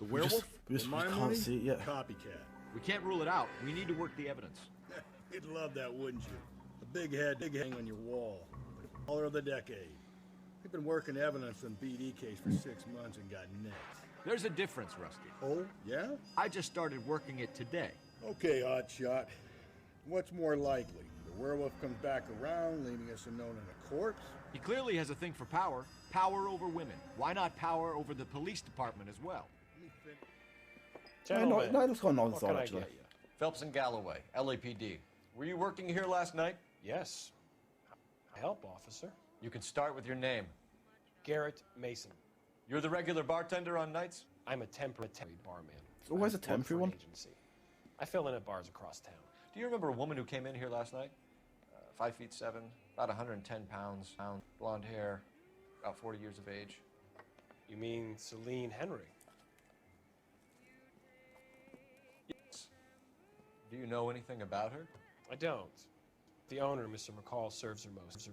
The werewolf? We just My can't money? see it yet. Copycat. We can't rule it out. We need to work the evidence. You'd love that, wouldn't you? A big head, big hang on your wall. Caller of the decade. We've been working evidence on BD case for 6 months and got nicks. There's a difference, Rusty. Oh, yeah? I just started working it today. Okay, hotshot. What's more likely? The werewolf comes back around, leaving us unknown in a corpse? He clearly has a thing for power. Power over women. Why not power over the police department as well? Gentlemen, no, let's go on the what other can side, I actually. get you? Phelps and Galloway, LAPD. Were you working here last night? Yes. Help, officer. You can start with your name. Garrett Mason. You're the regular bartender on nights? I'm a temporary barman. It's always I a work temporary for an one. agency. I fill in at bars across town. Do you remember a woman who came in here last night? 5'7", about 110 pounds, blonde hair, about 40 years of age. You mean Celine Henry? Yes. Do you know anything about her? I don't. The owner, Mr. McCall, serves her most.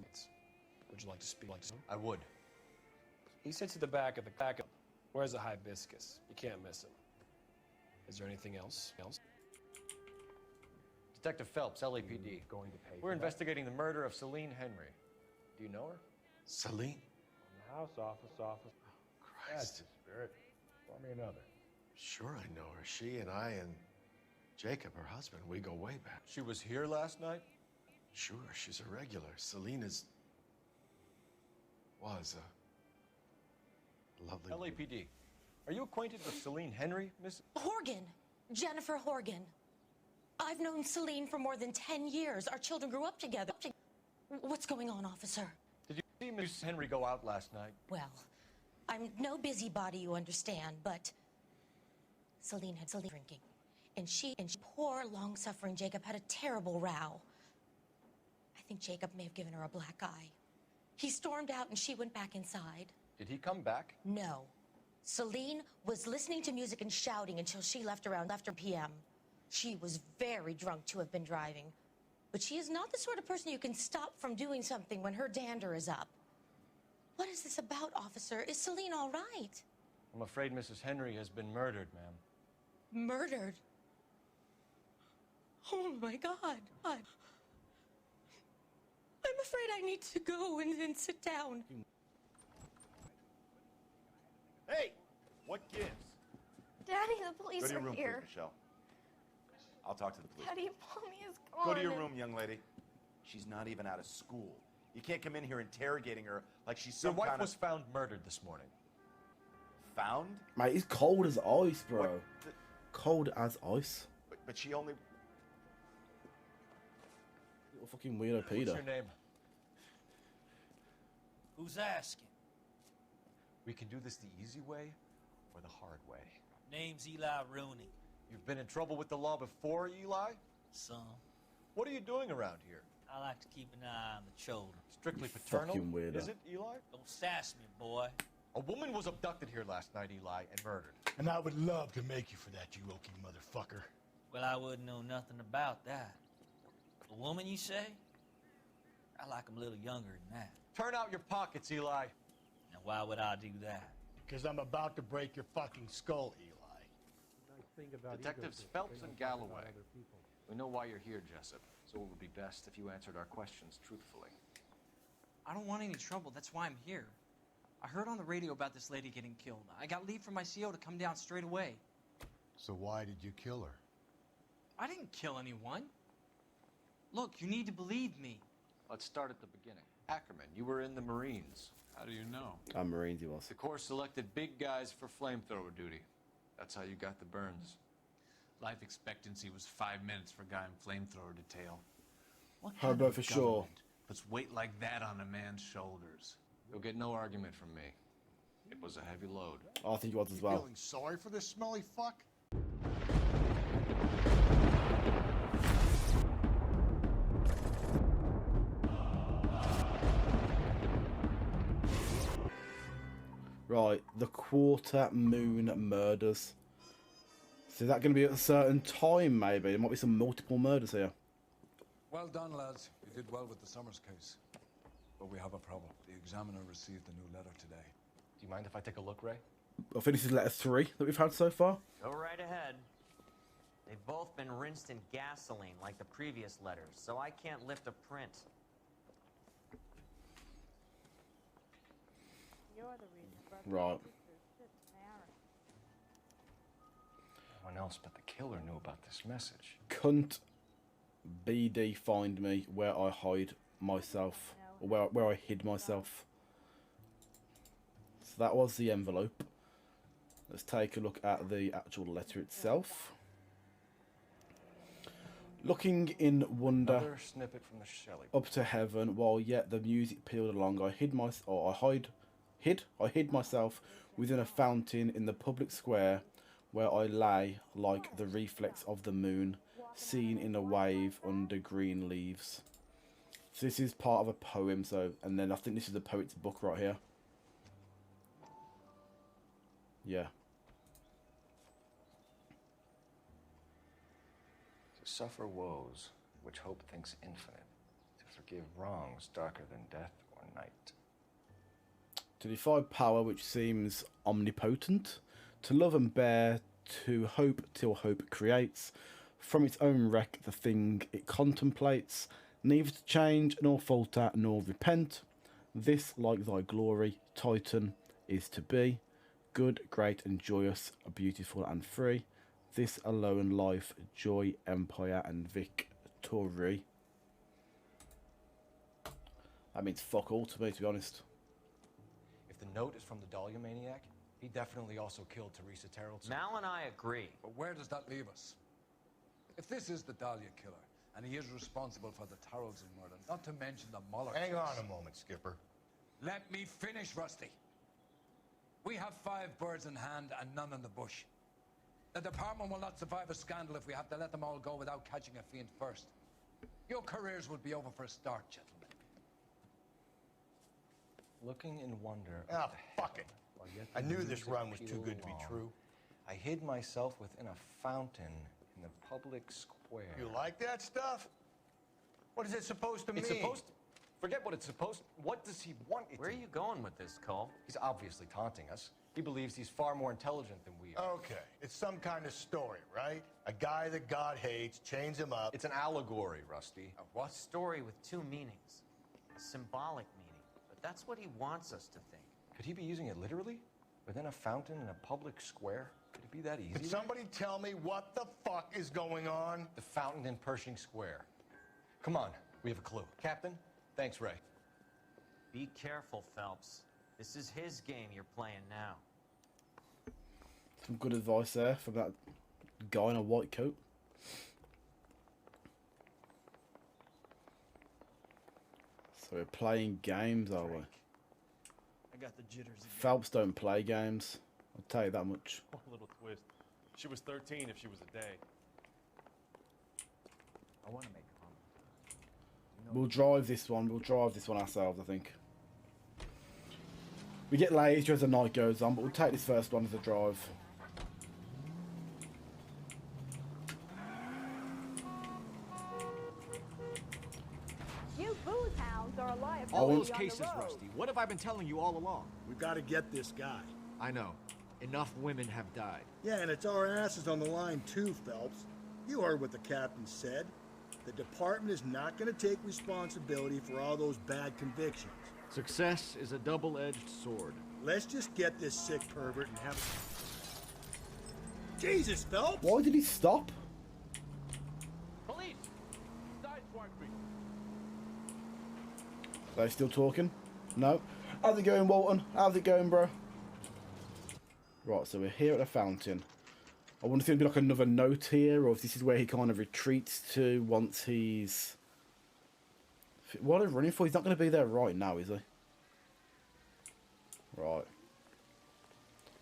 Would you like to speak? I would. He sits at the back of the Where's the hibiscus? You can't miss him. Is there anything else? Detective Phelps, LAPD. Going to pay. We're investigating the murder of Celine Henry. Do you know her? Celine? The house office. Christ. Spirit. Pour me another. Sure I know her. She and I and Jacob, her husband, we go way back. She was here last night? Sure, she's a regular. Celine was a lovely woman. LAPD. Are you acquainted with Celine Henry, Miss? Horgan. Jennifer Horgan. I've known Celine for more than 10 years. Our children grew up together. What's going on, officer? Did you see Miss Henry go out last night? Well, I'm no busybody, you understand, but Celine had drinking. And she poor, long-suffering Jacob had a terrible row. I think Jacob may have given her a black eye. He stormed out and she went back inside. Did he come back? No. Celine was listening to music and shouting until she left around p.m. She was very drunk to have been driving. But she is not the sort of person you can stop from doing something when her dander is up. What is this about, officer? Is Celine all right? I'm afraid Mrs. Henry has been murdered, ma'am. Murdered? Oh, my God. I'm afraid I need to go and sit down. Hey, what gives? Daddy, the police Go to your are room, here. please, Michelle. I'll talk to the police. Daddy, Mommy is gone. Go to your room, young lady. She's not even out of school. You can't come in here interrogating her like she's some Your wife kind was found murdered this morning. Found? Mate, he's cold as ice, bro. What the- Cold as ice. But she only... Little fucking weirdo Peter. What's your name? Who's asking? We can do this the easy way or the hard way. Name's Eli Rooney. You've been in trouble with the law before, Eli? Some. What are you doing around here? I like to keep an eye on the children. Strictly You paternal? fucking weirdo. Is it, Eli? Don't sass me, boy. A woman was abducted here last night, Eli, and murdered. And I would love to make you for that, you Okie motherfucker. Well, I wouldn't know nothing about that. A woman, you say? I like 'em a little younger than that. Turn out your pockets, Eli. Now, why would I do that? Because I'm about to break your fucking skull, Eli. Detectives Phelps and Galloway. We know why you're here, Jessup, so it would be best if you answered our questions truthfully. I don't want any trouble. That's why I'm here. I heard on the radio about this lady getting killed. I got leave from my CO to come down straight away. So why did you kill her? I didn't kill anyone. Look, you need to believe me. Let's start at the beginning. Ackerman, you were in the Marines. How do you know? I'm Marines, he was. The Corps selected big guys for flamethrower duty. That's how you got the burns. Life expectancy was 5 minutes for a guy in flamethrower detail. What How about for sure? puts weight like that on a man's shoulders? You'll get no argument from me. It was a heavy load. Oh, I think he was as well. Feeling sorry for this smelly fuck? Right, the Quarter Moon Murders. So is that going to be at a certain time, maybe? There might be some multiple murders here. Well done, lads. You did well with the Summers case. But we have a problem. The examiner received a new letter today. Do you mind if I take a look, Ray? I think this is letter 3 that we've had so far. Go right ahead. They've both been rinsed in gasoline like the previous letters, so I can't lift a print. You're the reason, brother. Right. No one else but the killer knew about this message. Cunt BD find me where I hide myself, or where I hid myself. So that was the envelope. Let's take a look at the actual letter itself. Looking in wonder Another snippet from the Shelley. up to heaven, while yet the music pealed along, I hid myself within a fountain in the public square, where I lay like the reflex of the moon, seen in a wave under green leaves. So this is part of a poem, and then I think this is the poet's book right here. Yeah. To suffer woes which hope thinks infinite, to forgive wrongs darker than death or night. To defy power which seems omnipotent, to love and bear, to hope till hope creates, from its own wreck the thing it contemplates, neither to change nor falter nor repent. This, like thy glory, Titan, is to be, good, great and joyous, beautiful and free. This alone life, joy, empire and victory. That means fuck all to me, to be honest. If the note is from the Dahlia maniac, he definitely also killed Teresa Terrellson. Mal and I agree. But where does that leave us? If this is the Dahlia killer, and he is responsible for the Terrellson murder, not to mention the Muller Hang case. on a moment, Skipper. Let me finish, Rusty. We have 5 birds in hand and none in the bush. The department will not survive a scandal if we have to let them all go without catching a fiend first. Your careers would be over for a start, gentlemen. Looking in wonder. Ah, fuck it. I knew this run was too good to be true. I hid myself within a fountain in the public square. You like that stuff? What is it supposed to mean? It's supposed to... Forget what it's supposed... What does he want it Where to are you going with this, Cole? He's obviously taunting us. He believes he's far more intelligent than we are. Okay, it's some kind of story, right? A guy that God hates, chains him up. It's an allegory, Rusty. A what? Story with 2 meanings. A symbolic meaning. But that's what he wants us to think. Could he be using it literally? Within a fountain in a public square? Could it be that easy? Can somebody tell me what the fuck is going on? The fountain in Pershing Square. Come on, we have a clue. Captain, thanks, Ray. Be careful, Phelps. This is his game you're playing now. Some good advice there from that guy in a white coat. So we're playing games, are we? I got the jitters again. Phelps don't play games. I'll tell you that much. One little twist. She was 13 if she was a day. I want to make a comment. We'll drive this one. We'll drive this one ourselves, I think. We get later as the night goes on, but we'll take this first one as a drive. You booze hounds are a liability All on those the cases, road. Rusty. What have I been telling you all along? We've got to get this guy. I know. Enough women have died. Yeah, and it's our asses on the line too, Phelps. You heard what the captain said. The department is not going to take responsibility for all those bad convictions. Success is a double-edged sword. Let's just get this sick pervert and have a... Jesus, Phelps! Why did he stop? Police! Sideswipe me! Are they still talking? No. How's it going, Walton? How's it going, bro? Right, so we're here at the fountain. I wonder if there'll be like another note here, or if this is where he kind of retreats to once he's... What are they running for? He's not going to be there right now, is he? Right.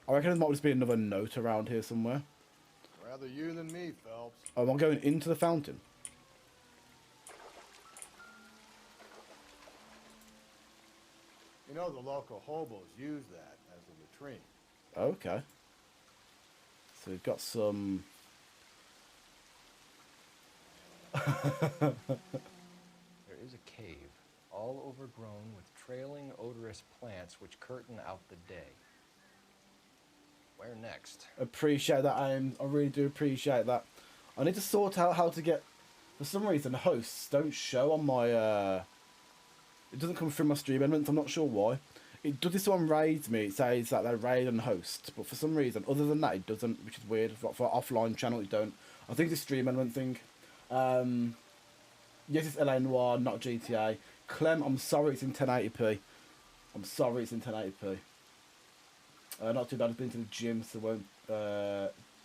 I reckon there might just be another note around here somewhere. Rather you than me, Phelps. Oh, am I going into the fountain? You know the local hobos use that as a latrine. Okay. So we've got some... There is a cave, all overgrown with trailing, odorous plants which curtain out the day. Where next? Appreciate that, I really do appreciate that. I need to sort out how to get... For some reason, hosts don't show on my... It doesn't come through my stream elements, I'm not sure why. It does this one raid me, it says that they raid and host, but for some reason, other than that, it doesn't, which is weird. For offline channel, it don't. I think it's a stream element thing. Yes, it's LA Noire, not GTA. Clem, I'm sorry it's in 1080p. I'm sorry it's in 1080p. Not too bad, I've been to the gym, so won't...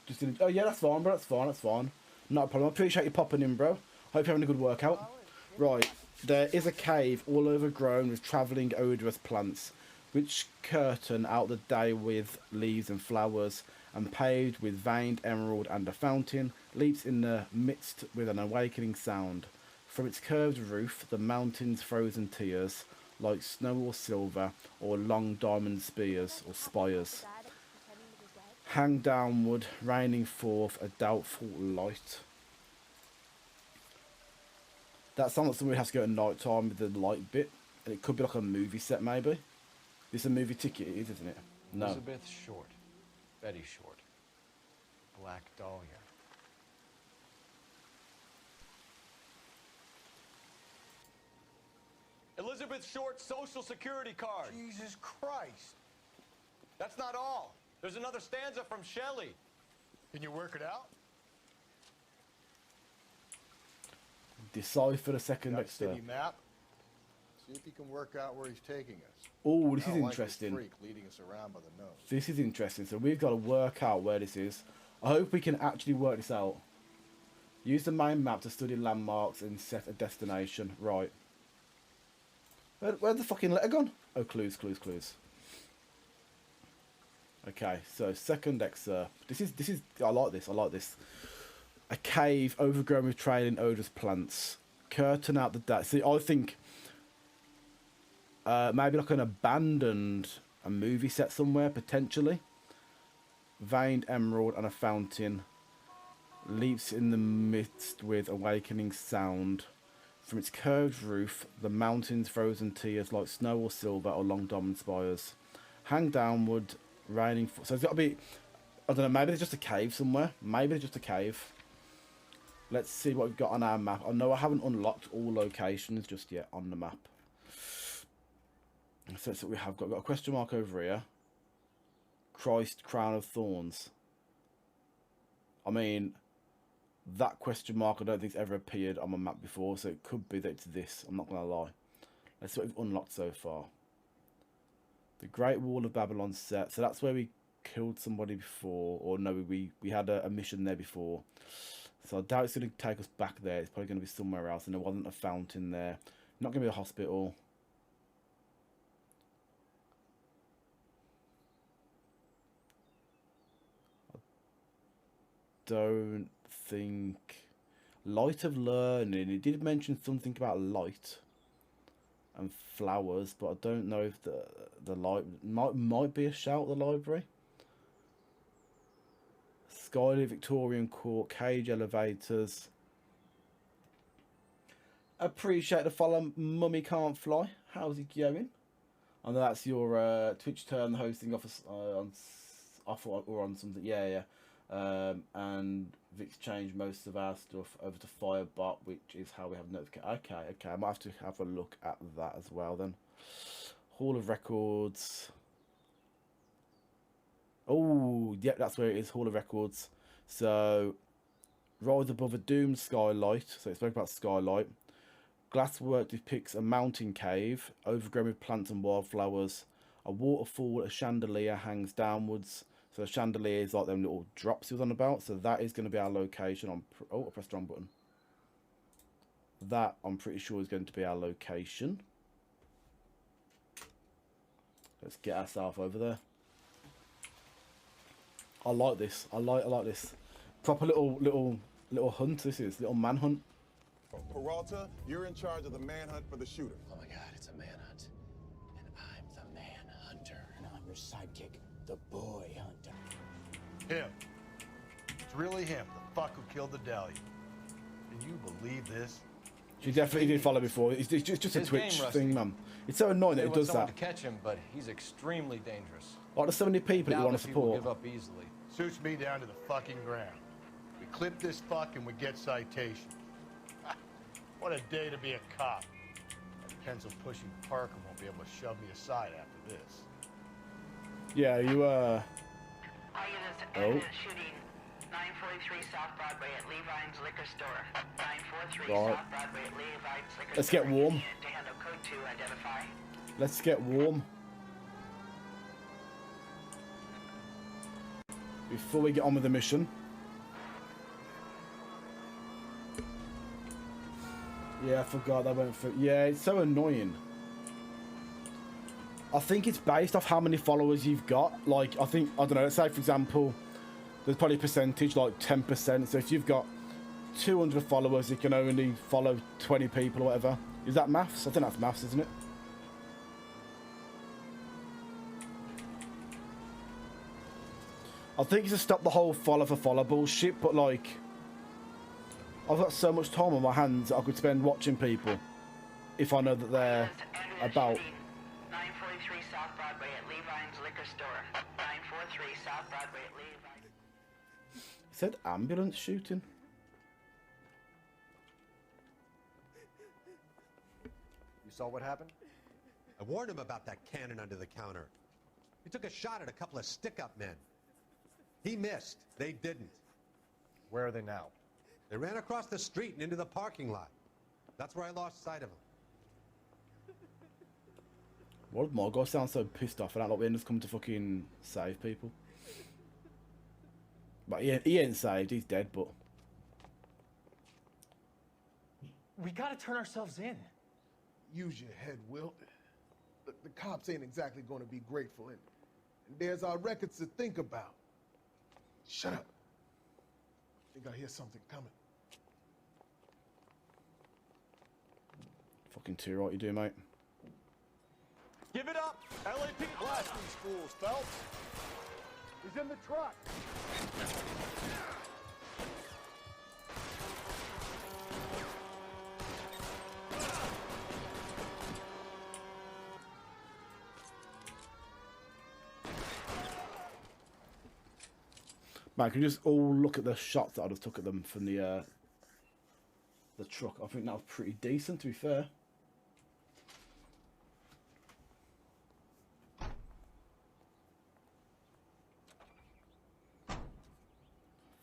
just in, oh yeah, that's fine, bro, that's fine, that's fine. Not a problem, I appreciate you popping in, bro. Hope you're having a good workout. Right, there is a cave all overgrown with travelling odorous plants, which curtain out the day with leaves and flowers, and paved with veined emerald and a fountain, leaps in the midst with an awakening sound. From its curved roof, the mountain's frozen tears, like snow or silver, or long diamond spears or spires, hang downward, raining forth a doubtful light. That sounds like somebody has to go at night time with the light bit, and it could be like a movie set maybe. This is a movie ticket, it is, isn't it? No. Elizabeth Short. Betty Short. Black Dahlia. Elizabeth Short's Social Security card. Jesus Christ. That's not all. There's another stanza from Shelley. Can you work it out? Decipher the second next to... City map. See if you can work out where he's taking us. Oh, this is Like interesting. freak leading us around by the nose. This is interesting. So we've got to work out where this is. I hope we can actually work this out. Use the main map to study landmarks and set a destination. Right. Where'd the fucking letter gone? Oh, clues, clues, clues. Okay, so second excerpt. This is. I like this. I like this. A cave overgrown with trailing odorous plants. Curtain out the day. See, I think maybe like an abandoned movie set somewhere potentially. Veined emerald and a fountain. Leaps in the midst with awakening sound. From its curved roof, the mountain's frozen tears like snow or silver or long diamond spires. Hang downward, raining... So it's got to be... I don't know, maybe there's just a cave somewhere. Maybe there's just a cave. Let's see what we've got on our map. I know I haven't unlocked all locations just yet on the map. So that's what we have got. We've got a question mark over here. Christ, Crown of Thorns. I mean... That question mark I don't think's ever appeared on my map before, so it could be that it's this. I'm not going to lie. Let's see what we've unlocked so far. The Great Wall of Babylon set. So that's where we killed somebody before. Or no, we had a mission there before. So I doubt it's going to take us back there. It's probably going to be somewhere else. And there wasn't a fountain there. Not going to be a hospital. I don't think Light of Learning. It did mention something about light and flowers, but I don't know if the light might be a shout. The library, Skyly Victorian Court, cage elevators. Appreciate the follow, Mummy Can't Fly. How's it going? I know that's your Twitch turn hosting office on something. Yeah. And Vic's changed most of our stuff over to Firebot, which is how we have notification. Okay. I might have to have a look at that as well then. Hall of Records. Oh, yeah, that's where it is. Hall of Records. So, rise above a doomed skylight. So it's spoke about skylight. Glasswork depicts a mountain cave, overgrown with plants and wildflowers. A waterfall, a chandelier hangs downwards. So the chandelier is like them little drops he was on about. So that is going to be our location. I pressed the wrong button. That, I'm pretty sure, is going to be our location. Let's get ourselves over there. I like this. I like this. Proper little hunt. This is little manhunt. Peralta, you're in charge of the manhunt for the shooter. Oh my God, it's a manhunt, and I'm the manhunter, and I'm your sidekick, the boy hunter. Him. It's really him, the fuck who killed the DALIA. Can you believe this? She definitely did follow before. It's just a Twitch thing, man. It's so annoying that it does someone that. to catch him, but he's extremely dangerous. Like, there's so many people that you want to People support. give up easily. Suits me down to the fucking ground. We clip this fuck and we get citation. What a day to be a cop. That pencil-pushing Parker won't be able to shove me aside after this. Yeah, you, All Oh. units, shooting 943 South Broadway at Levine's Liquor Store. 943 Right. South Broadway at Levine's Liquor Let's Store. get warm. To handle code 2, identify. Let's get warm. Before we get on with the mission. Yeah, I forgot that went for... Yeah, it's so annoying. I think it's based off how many followers you've got. Like, I think, I don't know, let's say, for example, there's probably a percentage, like 10%. So if you've got 200 followers, you can only follow 20 people or whatever. Is that maths? I think that's maths, isn't it? I think it's to stop the whole follow for follow bullshit, but like, I've got so much time on my hands that I could spend watching people if I know that they're about. 943 South Broadway at Levine's Liquor Store. 943 South Broadway at Levine's. It said ambulance shooting. You saw what happened? I warned him about that cannon under the counter. He took a shot at a couple of stick-up men. He missed. They didn't. Where are they now? They ran across the street and into the parking lot. That's where I lost sight of them. Why did my guy sound so pissed off and act like we just come to fucking save people? But he ain't saved, he's dead, but... We gotta turn ourselves in. Use your head, Wilt. The cops ain't exactly going to be grateful, and there's our records to think about. Shut up. I think I hear something coming. Fucking too right you do, mate. Give it up! LAP blasting schools, Phelps! He's in the truck! Man, can you just all look at the shots that I just took at them from the truck? I think that was pretty decent, to be fair.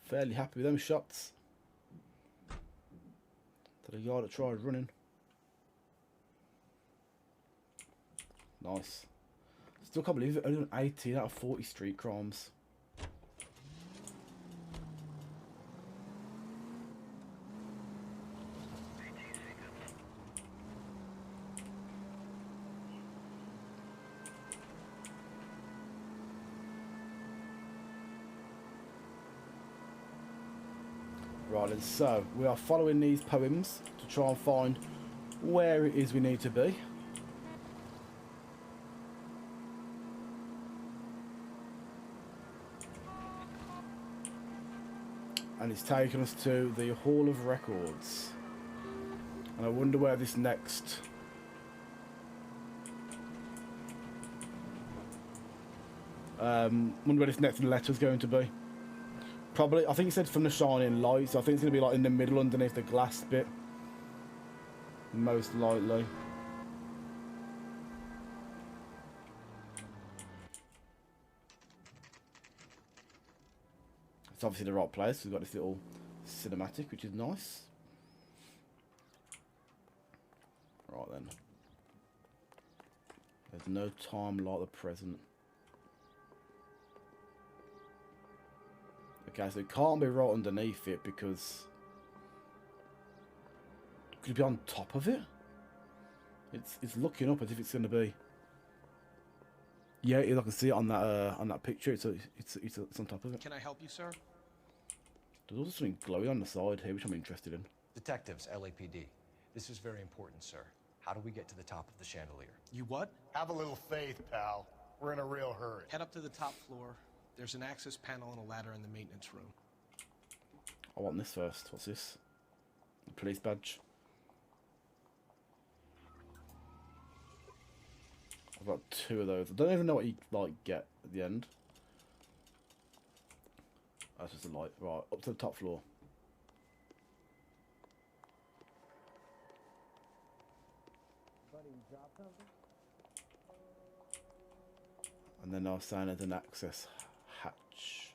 Fairly happy with them shots. To the guy that tried running. Nice. Still can't believe it. Only done 18 out of 40 street crimes. Right, and so we are following these poems to try and find where it is we need to be. And it's taken us to the Hall of Records. And I wonder where this next... wonder where this next letter is going to be. Probably, I think it said from the shining light, so I think it's going to be like in the middle underneath the glass bit. Most likely. It's obviously the right place. We've got this little cinematic, which is nice. Right then. There's no time like the present. Okay, so it can't be right underneath it because... Could it be on top of it? It's looking up as if it's going to be... Yeah, I can see it on that picture. It's on top of it. Can I help you, sir? There's also something glowing on the side here, which I'm interested in. Detectives, LAPD. This is very important, sir. How do we get to the top of the chandelier? You what? Have a little faith, pal. We're in a real hurry. Head up to the top floor. There's an access panel and a ladder in the maintenance room. I want this first. What's this? A police badge. I've got 2 of those. I don't even know what you like get at the end. That's just a light. Right, up to the top floor. And then I was saying there's an access hatch.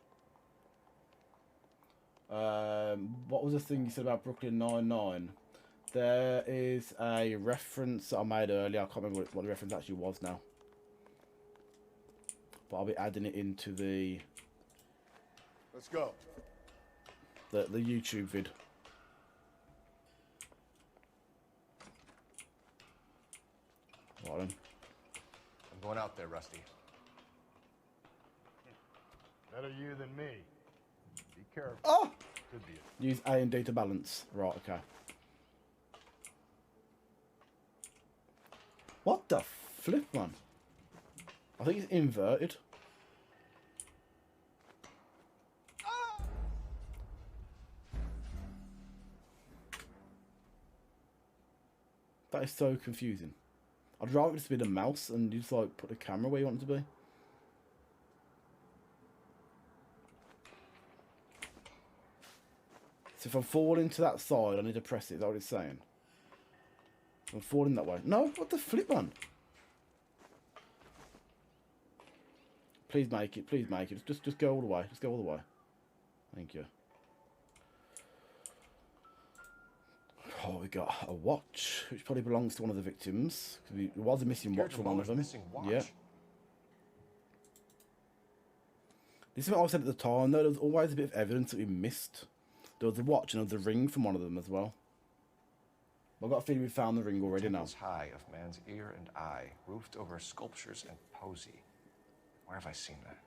What was the thing you said about Brooklyn Nine-Nine? There is a reference that I made earlier. I can't remember what the reference actually was now. But I'll be adding it into the... Let's go. The YouTube vid. Right then. I'm going out there, Rusty. Better you than me. Be careful. Oh! Could be Use A and D to balance. Right, okay. What the flip, man? I think it's inverted. That is so confusing. I'd rather it just be the mouse and you just like put the camera where you want it to be. So if I'm falling to that side, I need to press it. Is that what it's saying? I'm falling that way. No, what the flip, man? Please make it. Please make it. Just go all the way. Just go all the way. Thank you. Oh, we got a watch, which probably belongs to one of the victims. There was a missing watch for one of them. Yeah. This is what I said at the time, though. There was always a bit of evidence that we missed. There was a watch and there was a ring from one of them as well. I've got a feeling we found the ring already now. Temples high of man's ear and eye, roofed over sculptures and posy. Where have I seen that?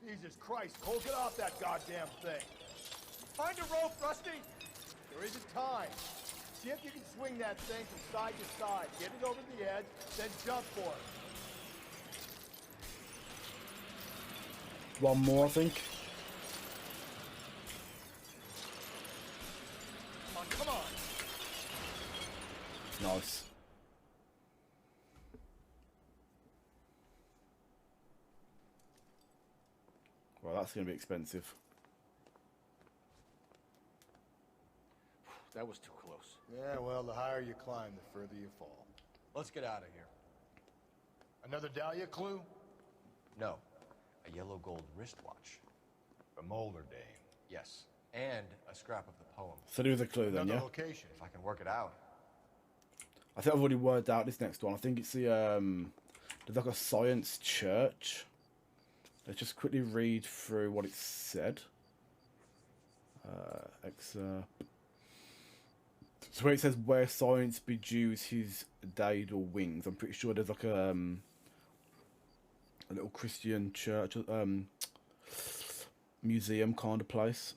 Jesus Christ, Cole, get off that goddamn thing. Find a rope, Rusty. There isn't time. See if you can swing that thing from side to side. Get it over the edge, then jump for it. One more, I think. Come on, come on. Nice. Well, that's going to be expensive. That was too close. Yeah, well, the higher you climb, the further you fall. Let's get out of here. Another Dahlia clue? No. A yellow gold wristwatch. From older Dame. Yes. And a scrap of the poem. So do the clue then, yeah? Location. If I can work it out. I think I've already worked out this next one. I think it's the, there's like a science church. Let's just quickly read through what it said. So where it says, where science bedews his daedal wings, I'm pretty sure there's like a little Christian church, museum kind of place.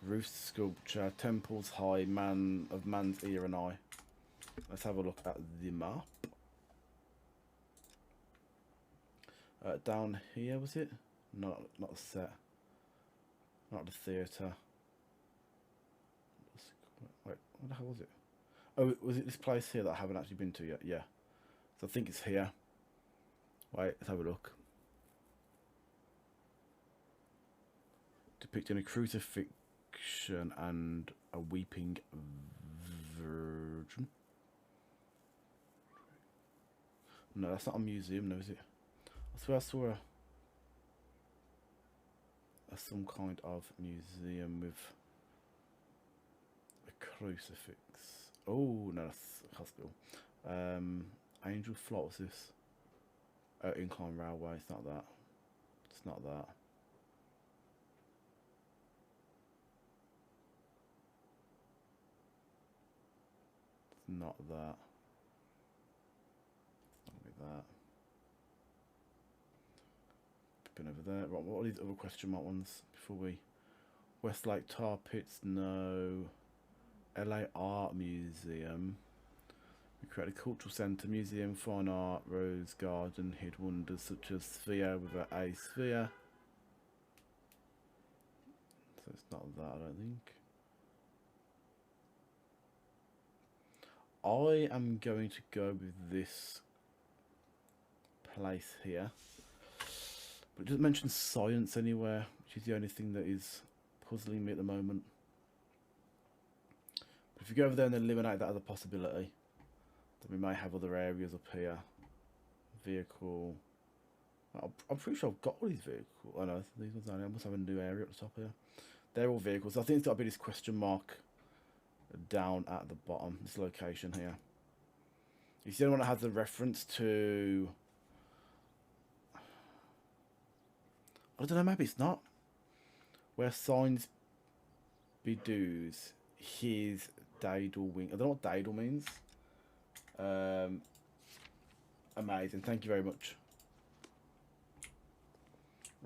Roof sculpture, temples high, man of man's ear and eye. Let's have a look at the map. Down here, was it? Not the set. Not the theatre. Wait, what the hell was it? Oh, was it this place here that I haven't actually been to yet? Yeah. So I think it's here. Wait, let's have a look. Depicting a crucifixion and a weeping virgin. No, that's not a museum, no, is it? I swear I saw some kind of museum with a crucifix. Oh, no, that's a hospital. Angel Flight, what's this? Incline Railway, it's not that. It's not that. It's not that. It's not like that. Been over there. Right, what are these other question mark ones before we... Westlake Tar Pits, no. LA Art Museum. We created a cultural centre, museum, fine art, rose garden, hid wonders such as sphere with a sphere. So it's not that, I don't think. I am going to go with this place here. But it doesn't mention science anywhere, which is the only thing that is puzzling me at the moment. But if you go over there and eliminate that other possibility, then we may have other areas up here. Vehicle. I'm pretty sure I've got all these vehicles. I know, these ones only. I must have a new area at the top here. They're all vehicles. I think it's got to be this question mark down at the bottom, this location here. You see anyone that has a reference to... I don't know, maybe it's not. Where signs bedoes his daedal wing. I don't know what daedal means. Amazing, thank you very much.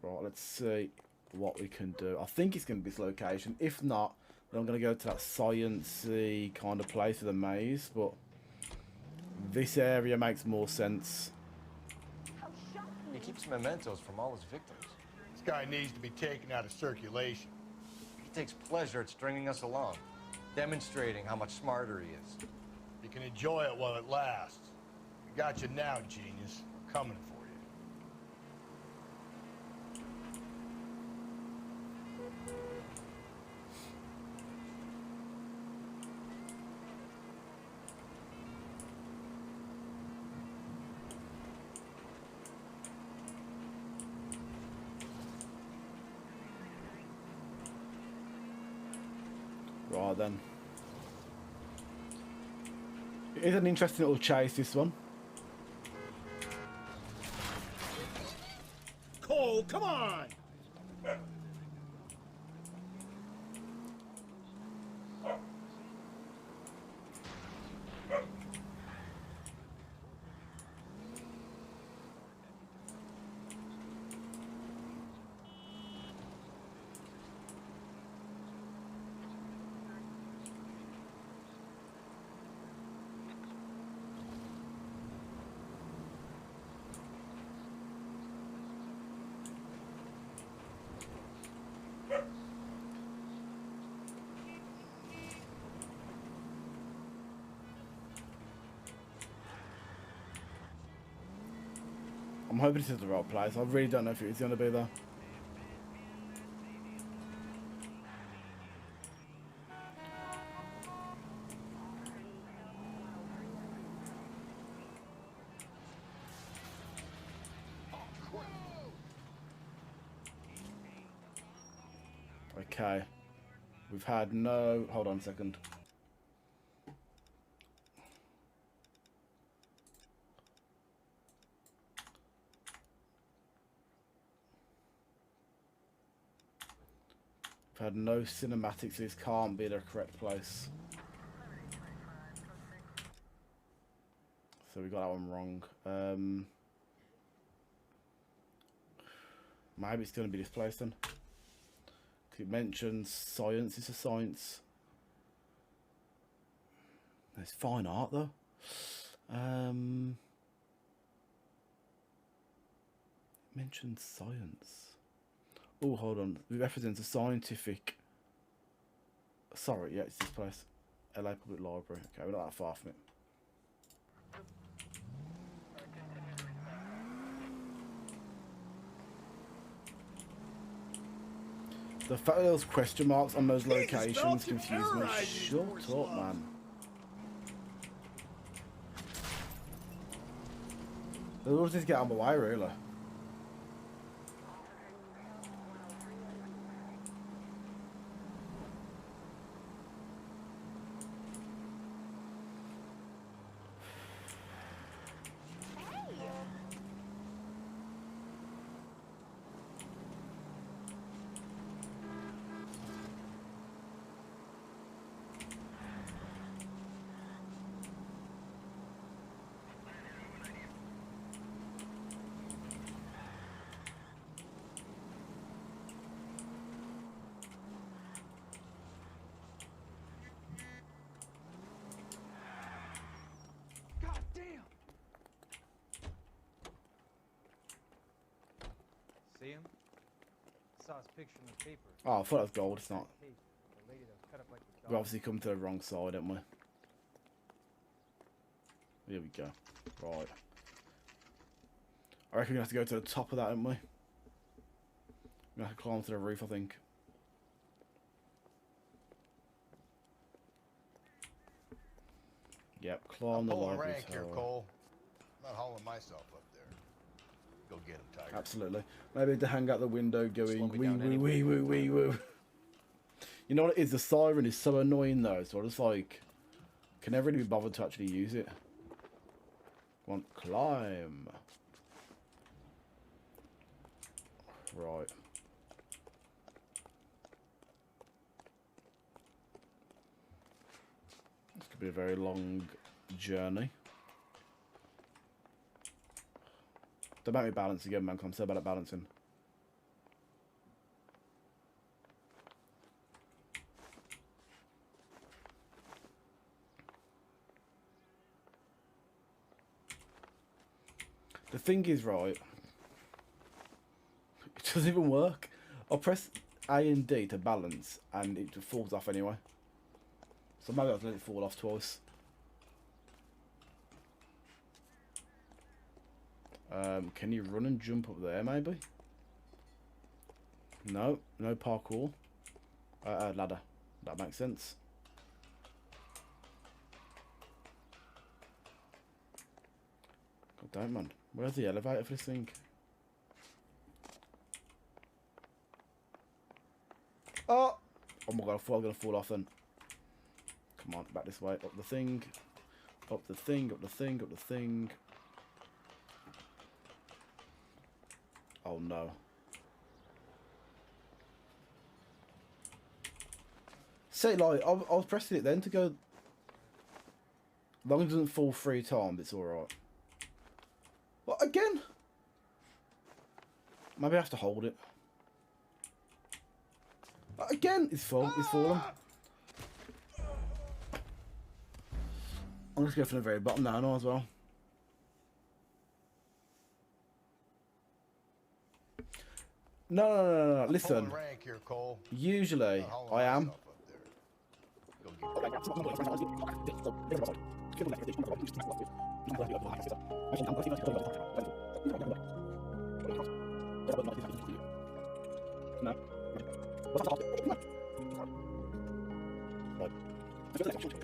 Right, let's see what we can do. I think it's going to be this location. If not, then I'm going to go to that sciencey kind of place with a maze. But this area makes more sense. He keeps mementos from all his victims. This guy needs to be taken out of circulation. He takes pleasure at stringing us along, demonstrating how much smarter he is. You can enjoy it while it lasts. We got you now, genius. We're coming for you. Right then. It is an interesting little chase, this one. Cole, come on! I'm hoping this is the right place. I really don't know if it's going to be there. Okay. We've had no... Hold on a second. We've had no cinematics, so this can't be the correct place. So we got that one wrong. Maybe it's going to be this place then. It mentions science. It's a science. There's fine art though. It mentions science. Oh, hold on. It represents a scientific. Sorry, yeah, it's this place. LA Public Library. Okay, we're not that far from it. The fact that those question marks on those locations confuse me. Shut up, man. They always just get out of my way, really. See him? saw his picture in the paper. Oh, I thought it was gold. It's not. The lady that was cut up like the We obviously come to the wrong side, haven't we? Here we go. Right. I reckon we have to go to the top of that, haven't we? We have to climb to the roof, I think. Yep, climb the Pulling library rank here, tower. Cole. I'm not hauling myself up there. Go get him, Tiger. Absolutely. Maybe to hang out the window going Slow me wee down woo anyway. wee woo wee woo. You know what it is? The siren is so annoying though, so I just like can never really be bothered to actually use it. Come on, climb. Right. This could be a very long journey. Don't make me balance again, man, 'cause I'm so bad at balancing. The thing is, right, it doesn't even work. I'll press A and D to balance, and it just falls off anyway. So maybe I'll let it fall off twice. Can you run and jump up there, maybe? No, no parkour. Ladder. That makes sense. God damn, man. Where's the elevator for this thing? Oh! Oh my god, I thought I was going to fall off then. Come on, back this way. Up the thing. Up the thing, up the thing, up the thing. Oh no. Say like, I was pressing it then to go. As long as it doesn't fall 3 times, it's alright. What, again? Maybe I have to hold it. Again, it's full. It's fallen. I'm just going from the very bottom now as well. No. Listen. Rank here, Cole. Usually, I am. I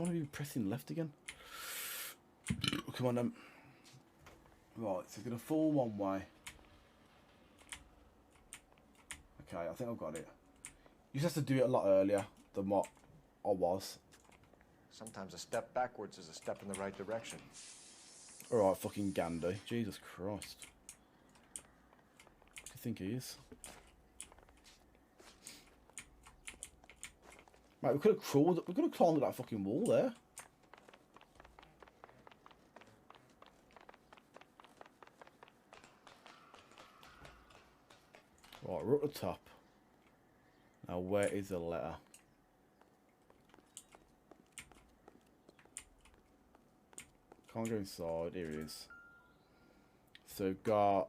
want to be pressing left again. Come on then. Right, so it's going to fall one way. Okay, I think I've got it. You just have to do it a lot earlier than what I was. Sometimes a step backwards is a step in the right direction. Alright, fucking Gandhi. Jesus Christ. What do you think he is? Mate, we could have crawled, we could have climbed that fucking wall there. Right, we're at the top. Now, where is the letter? Can't go inside. Here it is. So we've got.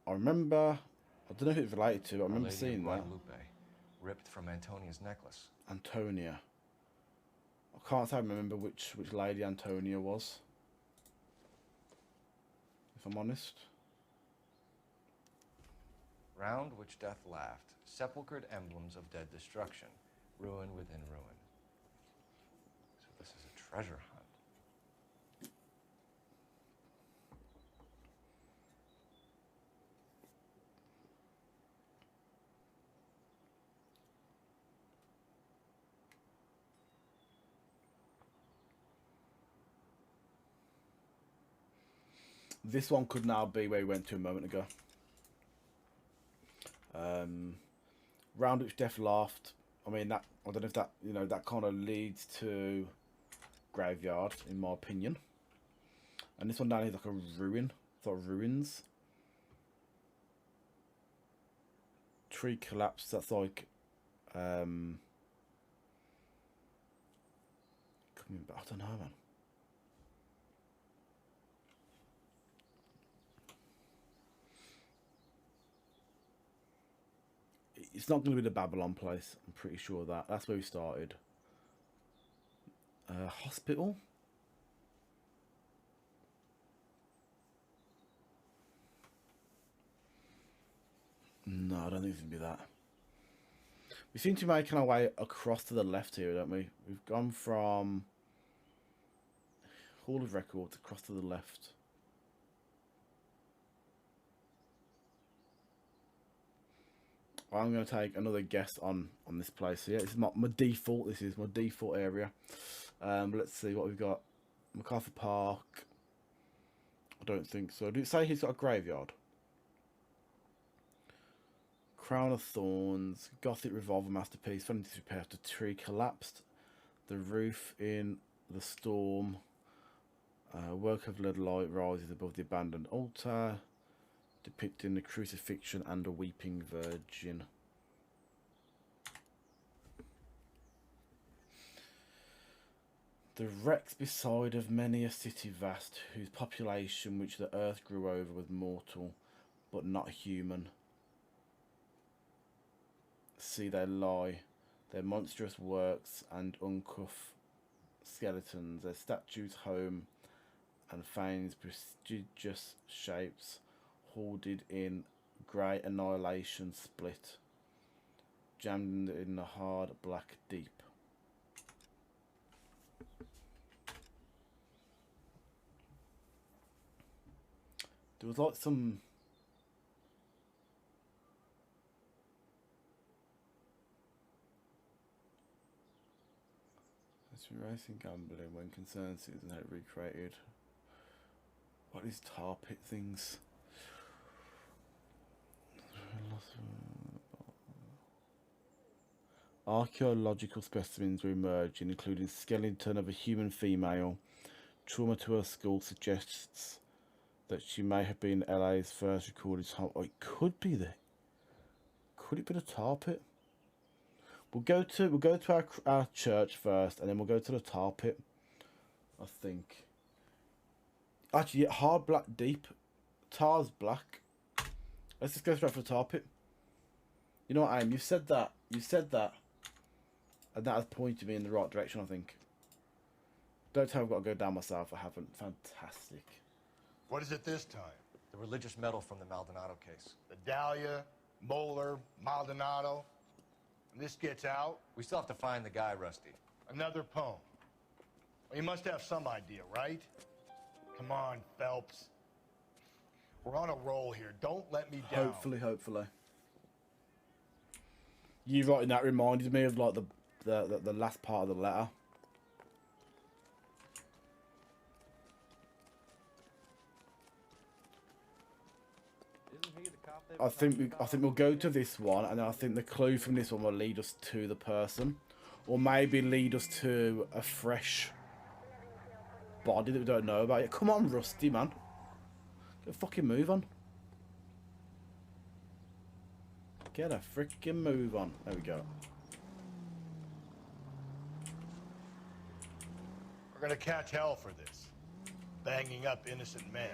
I remember. I don't know who it's related to, but I remember seeing that. Ripped from Antonia's necklace. Antonia. I can't say I remember which lady Antonia was. If I'm honest. Round which death laughed, sepulchred emblems of dead destruction, ruin within ruin. So this is a treasure hunt. This one could now be where we went to a moment ago. Round which death laughed. I mean, that, I don't know if that, you know, that kind of leads to graveyard, in my opinion. And this one down here is like a ruin, sort of ruins. Tree collapsed. That's like, coming back. I don't know, man. it's not going to be the Babylon place. I'm pretty sure of that. That's where we started. Hospital. No, I don't think it's going to be that. We seem to be making our way across to the left here, don't we? We've gone from Hall of Records across to the left. I'm going to take another guess on this place here. This is my default. This is my default area. Let's see what we've got. MacArthur Park. I don't think so. Did it say he's got a graveyard? Crown of Thorns. Gothic revolver masterpiece. Fell into disrepair after tree collapsed. The roof in the storm. Work of lead light rises above the abandoned altar, depicting the crucifixion and a weeping virgin. The wrecks beside of many a city vast, whose population which the earth grew over was mortal, but not human. See they lie, their monstrous works and uncouth skeletons, their statues home and fanes prestigious shapes, hoarded in grey annihilation split, jammed in the hard black deep. There was like some racing gambling when concerned citizens had recreated. What is tar pit things? Archaeological specimens were emerging, including skeleton of a human female. Trauma to her skull suggests that she may have been LA's first recorded time. Oh, it could be the. Could it be the tar pit? We'll go to our church first, and then we'll go to the tar pit. I think. Actually, yeah, hard black deep. Tar's black. Let's just go straight for the tar pit. You know what, Aim? You said that. You said that. And that has pointed me in the right direction, I think. Don't tell me I've got to go down myself. I haven't. Fantastic. What is it this time? The religious medal from the Maldonado case. The Dahlia, Moeller, Maldonado. And this gets out? We still have to find the guy, Rusty. Another poem. Well, you must have some idea, right? Come on, Phelps. We're on a roll here. Don't let me down. Hopefully. You writing that reminded me of like the last part of the letter. I think we'll go to this one, and I think the clue from this one will lead us to the person, or maybe lead us to a fresh body that we don't know about yet. Come on, Rusty, man. Get a fucking move on. Get a freaking move on. There we go. We're gonna catch hell for this. Banging up innocent men.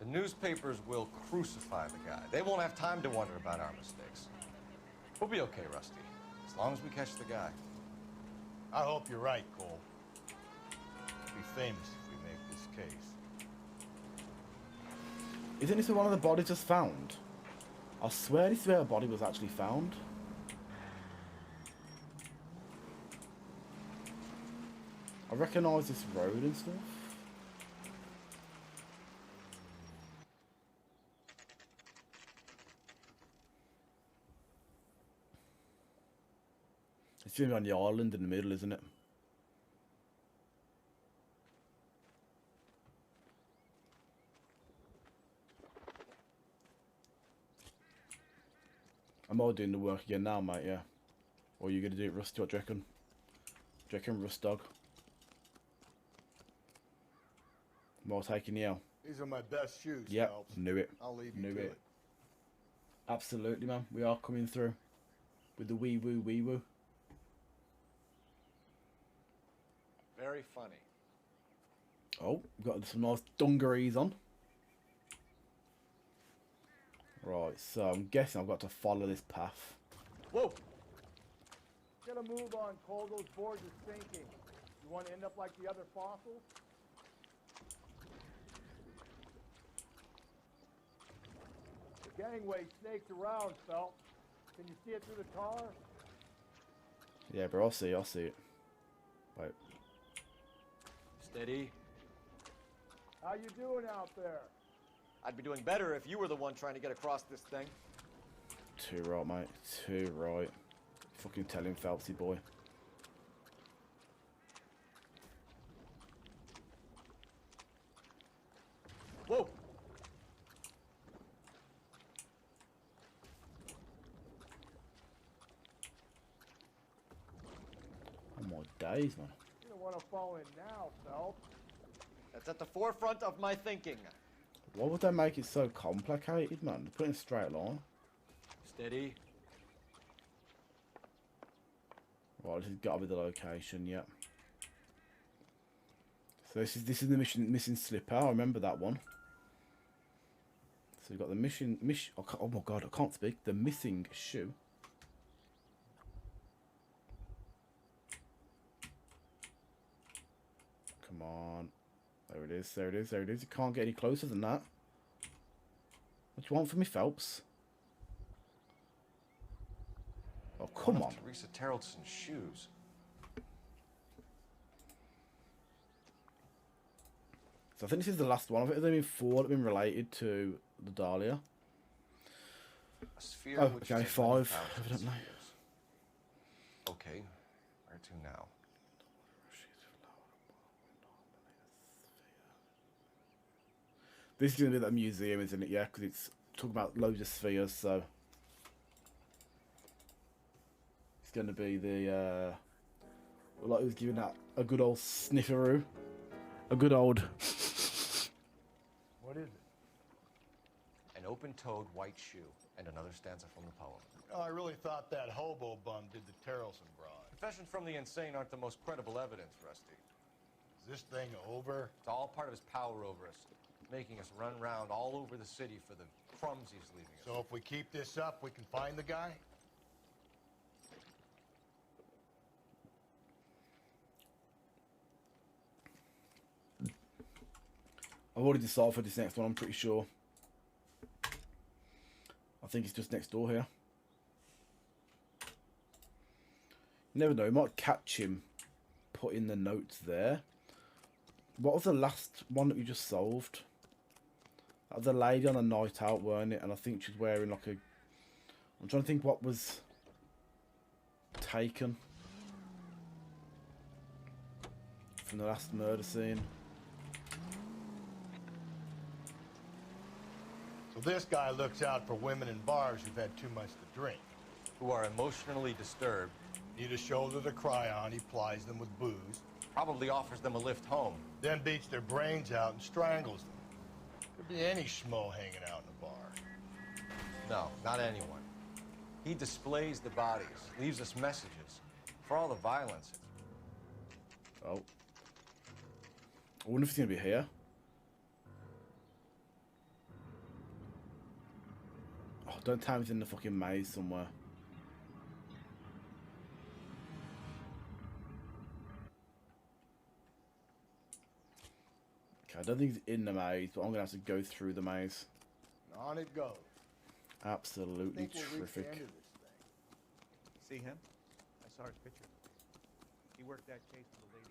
The newspapers will crucify the guy. They won't have time to wonder about our mistakes. We'll be okay, Rusty, as long as we catch the guy. I hope you're right, Cole. We'll be famous if we make this case. Isn't this one of the bodies just found? I swear this is where a body was actually found. I recognise this road and stuff. It's going to be on the island in the middle, isn't it? Am I doing the work again now, mate? Yeah. Or are you going to do it, Rusty? What do you reckon? Do you reckon, Rust Dog? Am I taking the L? These are my best shoes, Yep, Phelps. knew it. I'll leave you Knew to it. Absolutely, man. We are coming through with the wee woo, wee woo. Very funny. Oh, we've got some nice dungarees on. Right, so I'm guessing I've got to follow this path. Whoa! Get a move on, Cole. Those boards are sinking. You want to end up like the other fossils? The gangway snakes around, Phelps. Can you see it through the tar? Yeah, bro, I'll see it. Wait. Steady. How you doing out there? I'd be doing better if you were the one trying to get across this thing. Too right, mate. Too right. Fucking tell him, Phelpsy boy. Whoa! Oh my days, man. You don't want to fall in now, Phelps. That's at the forefront of my thinking. Why would they make it so complicated, man? They're putting a straight line. Steady. Right, this has got to be the location, yeah. So this is the missing slipper. I remember that one. So we've got the mission. Oh my god, I can't speak. The missing shoe. Come on. There it is, there it is, there it is. You can't get any closer than that. What do you want from me, Phelps? Oh, come on. Teresa Terrelson's shoes. So I think this is the last one. I think there's been 4 that have been related to the DALIA. A sphere Oh, which okay, is 5, thousands of evidently. spheres. Okay, where to now? This is going to be that museum, isn't it? Yeah, because it's talking about loads of spheres, so... It's going to be the, like it was giving that a good old snifferoo. A good old... What is it? An open-toed white shoe and another stanza from the poem. Oh, I really thought that hobo bum did the Terrelson broad. Confessions from the insane aren't the most credible evidence, Rusty. Is this thing over? It's all part of his power over us, making us run around all over the city for the crumbs he's leaving us. So if we keep this up, we can find the guy? I've already decided for this next one, I'm pretty sure. I think it's just next door here. You never know, you might catch him putting the notes there. What was the last one that we just solved? That was a lady on a night out, weren't it? And I think she was wearing like a... I'm trying to think what was taken from the last murder scene. So this guy looks out for women in bars who've had too much to drink. Who are emotionally disturbed. Need a shoulder to cry on, he plies them with booze. Probably offers them a lift home. Then beats their brains out and strangles them. Could be any schmo hanging out in a bar. No, not anyone. He displays the bodies, leaves us messages. For all the violence. Oh. I wonder if he's going to be here. Oh, don't tell me he's in the fucking maze somewhere. Okay, I don't think he's in the maze, but I'm going to have to go through the maze. On it goes. Absolutely I think we'll reach the terrific. end of this thing. See him? I saw his picture. He worked that case for the lady.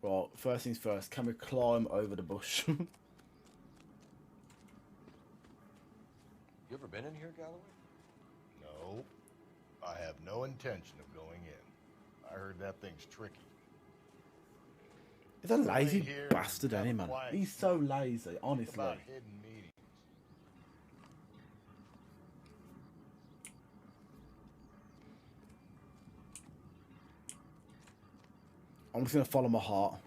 Well, first things first, can we climb over the bush? You ever been in here, Galloway? No. I have no intention of going in. I heard that thing's tricky. He's a lazy here, bastard, have ain't he, a man? quiet He's so lazy, honestly. About hidden meetings. I'm just going to follow my heart.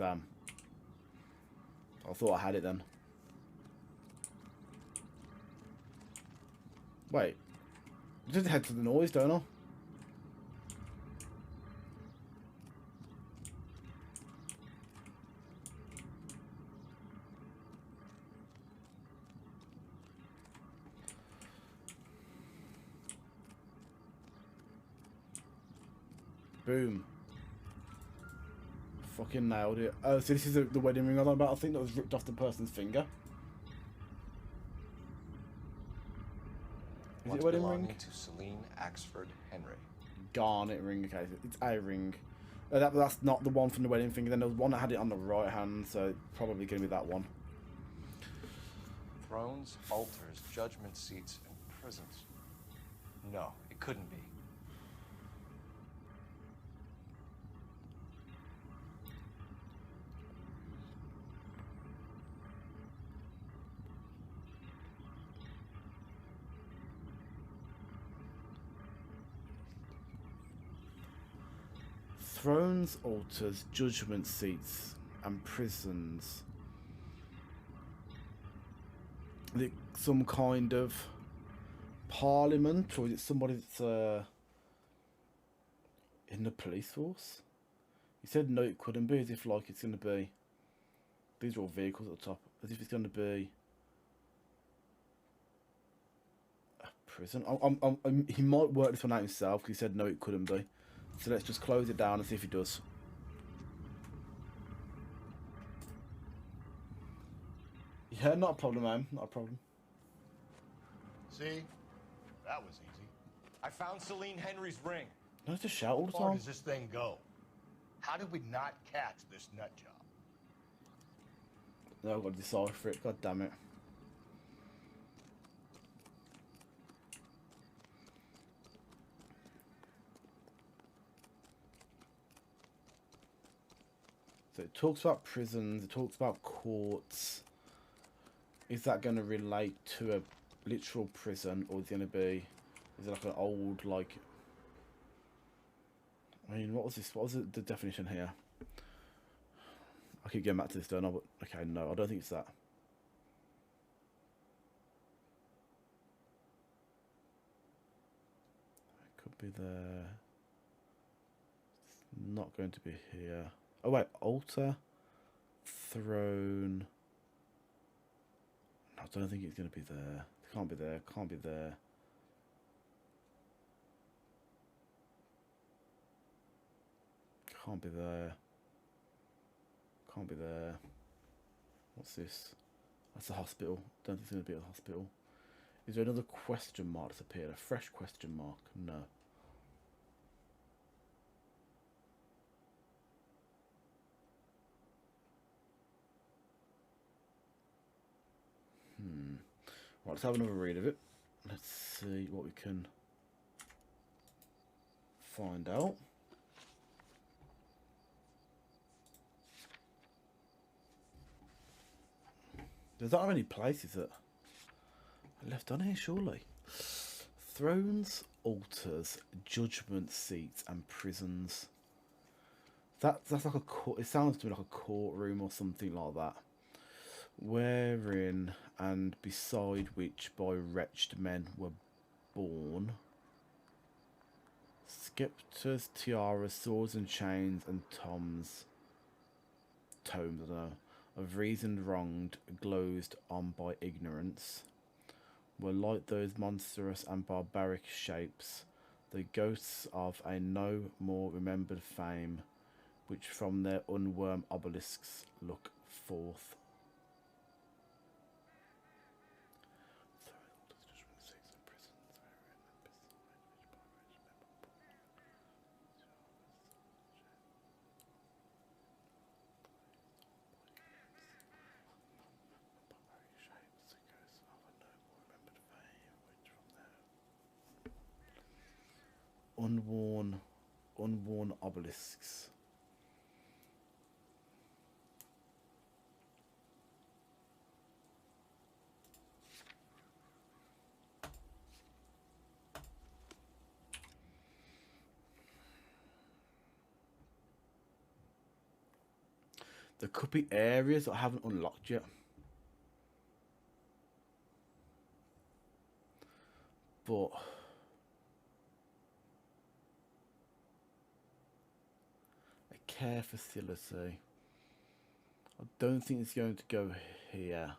Damn. I thought I had it then. Wait. Just head to the noise, don't I? Boom. Fucking nailed it. Oh, so this is the wedding ring I was on about. I think that was ripped off the person's finger. Is it a wedding ring? To Celine Axford Henry. Garnet ring. Okay, it's a ring. That's not the one from the wedding finger. Then there was one that had it on the right hand, so probably going to be that one. Thrones, altars, judgment seats, and prisons. No, it couldn't be. Thrones, altars, judgment seats, and prisons. Is it some kind of parliament, or is it somebody that's in the police force? He said no, it couldn't be, as if like it's going to be. These are all vehicles at the top, as if it's going to be a prison. He might work this one out himself, because he said no, it couldn't be. So let's just close it down and see if he does. Yeah, not a problem, man. Not a problem. See? That was easy. I found Celine Henry's ring. Don't just shout all the How far time. does this thing go? How did we not catch this nut job? No, I've got to decipher it. God damn it. So it talks about prisons, it talks about courts. Is that going to relate to a literal prison, or is it going to be, is it like an old, like, I mean, what was this, what was the definition here? I keep getting back to this, don't I? But, okay, no, I don't think it's that. It could be there. It's not going to be here. Oh wait, altar, throne. I don't think it's going to be there. It can't be there. Can't be there. Can't be there. Can't be there. What's this? That's a hospital. Don't think it's going to be at the hospital. Is there another question mark that's appeared? A fresh question mark? No. Right, let's have another read of it. Let's see what we can find out. There's not many places that are left on here, surely. Thrones, altars, judgment seats, and prisons. That's like a court. It sounds to me like a courtroom or something like that. Wherein and beside which by wretched men were born scepters, tiaras, swords and chains, and tomes, I don't know, of reason wronged, glozed on by ignorance, were like those monstrous and barbaric shapes, the ghosts of a no more remembered fame, which from their unworm obelisks look forth. Unworn obelisks. There could be areas that I haven't unlocked yet. But a care facility. I don't think it's going to go here.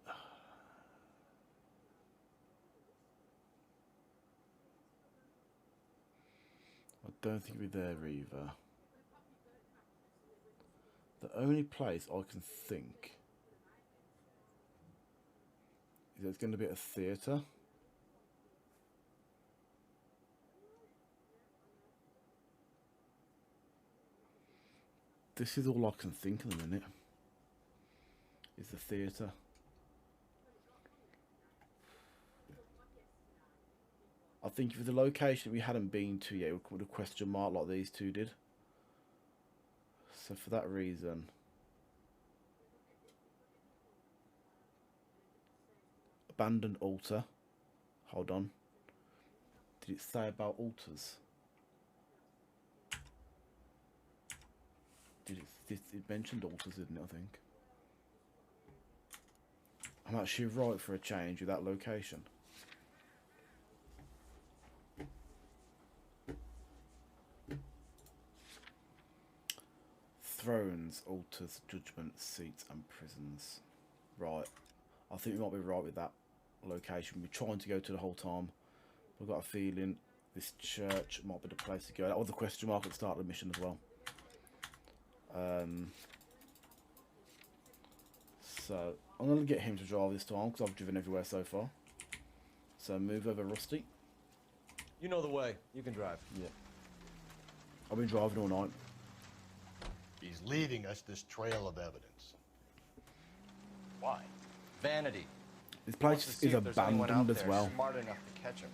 I don't think it'll be there either. The only place I can think is there's going to be a theatre. This is all I can think at the minute. Is the theatre. I think if the location we hadn't been to yet, it would come with a question mark like these two did. So for that reason, abandoned altar. Hold on. Did it say about altars? It mentioned altars, didn't it? I think. I'm actually right for a change with that location. Thrones, altars, judgment, seats and prisons. Right. I think we might be right with that location. We're trying to go to the whole time. I've got a feeling this church might be the place to go. That was the question mark at the start of the mission as well. So I'm going to get him to drive this time because I've driven everywhere so far. So move over, Rusty. You know the way. You can drive. Yeah. I've been driving all night. He's leaving us this trail of evidence. Why? Vanity. This place is abandoned as well. Smart enough to catch him.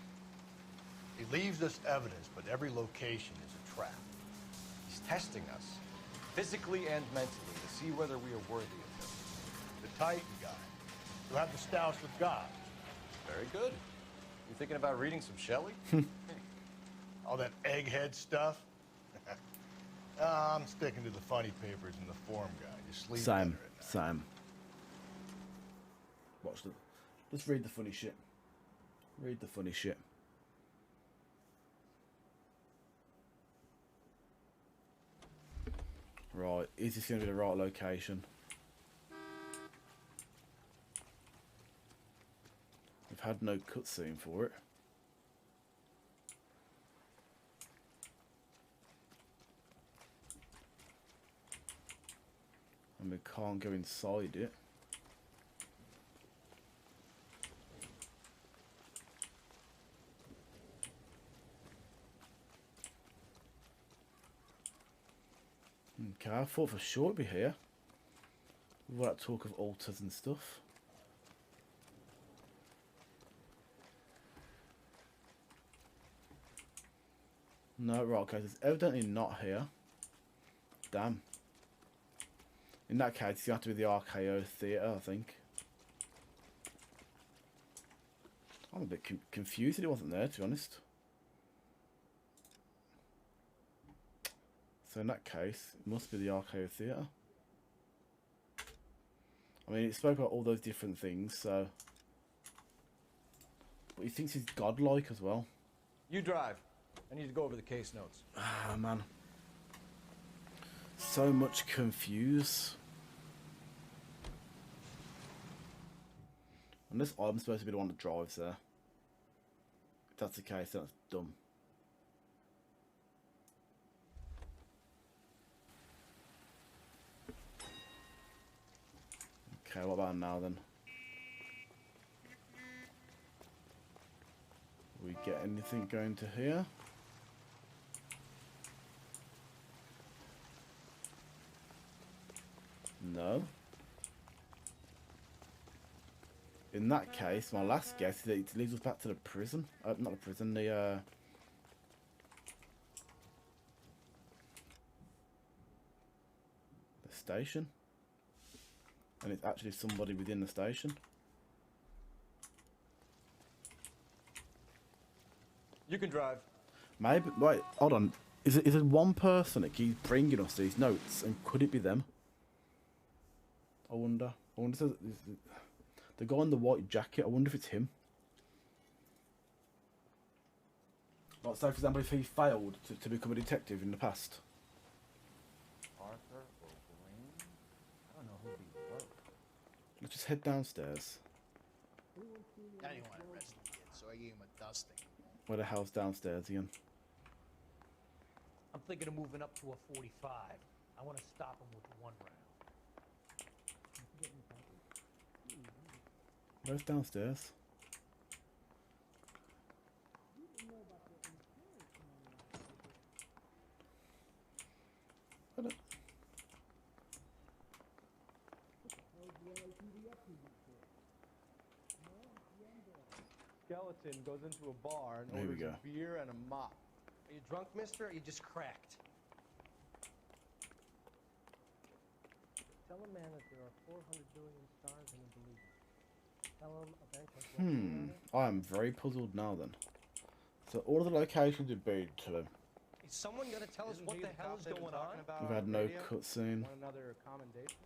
He leaves us evidence, but every location is a trap. He's testing us, physically and mentally, to see whether we are worthy of him. The Titan guy, who had the stoush with God. Very good. You thinking about reading some Shelley? All that egghead stuff? I'm sticking to the funny papers and the form guide. You sleep better at night. Same. Watch the. Let's read the funny shit. Read the funny shit. Right, is this going to be the right location? We've had no cutscene for it. And we can't go inside it. Okay, I thought for sure it'd be here. With all that talk of altars and stuff. No, right, okay, it's evidently not here. Damn. In that case, you have to be the RKO Theatre, I think. I'm a bit confused that it wasn't there, to be honest. So in that case, it must be the RKO Theatre. I mean, it spoke about all those different things, so... But he thinks he's godlike as well. You drive. I need to go over the case notes. Ah, man. So much confuse. Unless I'm supposed to be the one that drives there. If that's the case, then that's dumb. Okay, what about now then? We get anything going to here? No. In that case, my last guess is that it leads us back to the prison. Not the prison, the station. And it's actually somebody within the station. You can drive. Maybe. Wait, hold on. Is it one person that keeps bringing us these notes, and could it be them? I wonder. Is the guy in the white jacket. I wonder if it's him. Like, say, for example, if he failed to become a detective in the past. Arthur or Green? I don't know who'd be worse. Let's just head downstairs. I didn't want to arrest the kid, so I gave him a dusting. Where the hell's downstairs again? I'm thinking of moving up to a 45. I want to stop him with one round. Where's downstairs? I don't... Skeleton goes into a bar and Here we orders go. a beer and a mop. Are you drunk, mister, or you just cracked? Tell a man that there are 400 billion stars and he believes it. Tell him a bank has I am very puzzled now then. So all of the locations have been to him. Is someone gonna tell us what the hell is going on? We've had no cutscene. Want another commendation?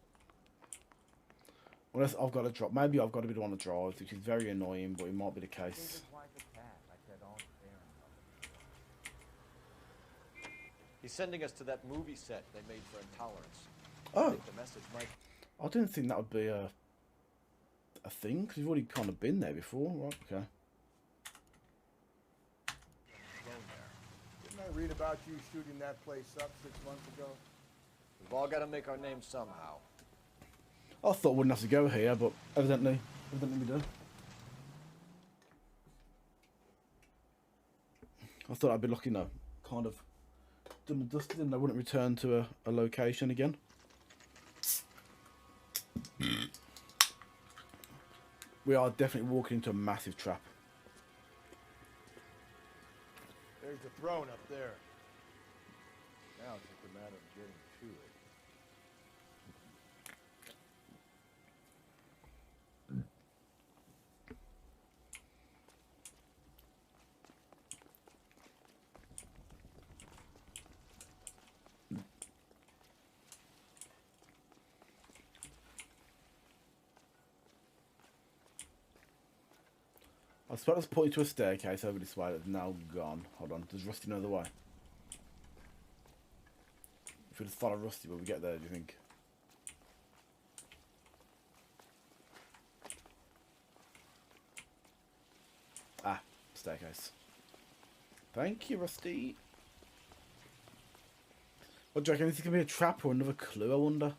Unless I've got to drop. Maybe I've got to be the one to drive, which is very annoying, but it might be the case. He's sending us to that movie set they made for Intolerance. Oh. I think the message might... I didn't think that would be a thing, because we've already kind of been there before. Right, okay. Didn't I read about you shooting that place up 6 months ago? We've all got to make our names somehow. I thought I wouldn't have to go here, but evidently we do. I thought I'd be lucky, no. Kind of done and dusted, and I wouldn't return to a location again. We are definitely walking into a massive trap. There's the throne up there. Now it's just a matter of getting to it. I was supposed to point to a staircase over this way that's now gone. Hold on, does Rusty know the way? If we just follow Rusty when we get there, do you think? Ah, staircase. Thank you, Rusty. What do you reckon? Is this going to be a trap or another clue, I wonder?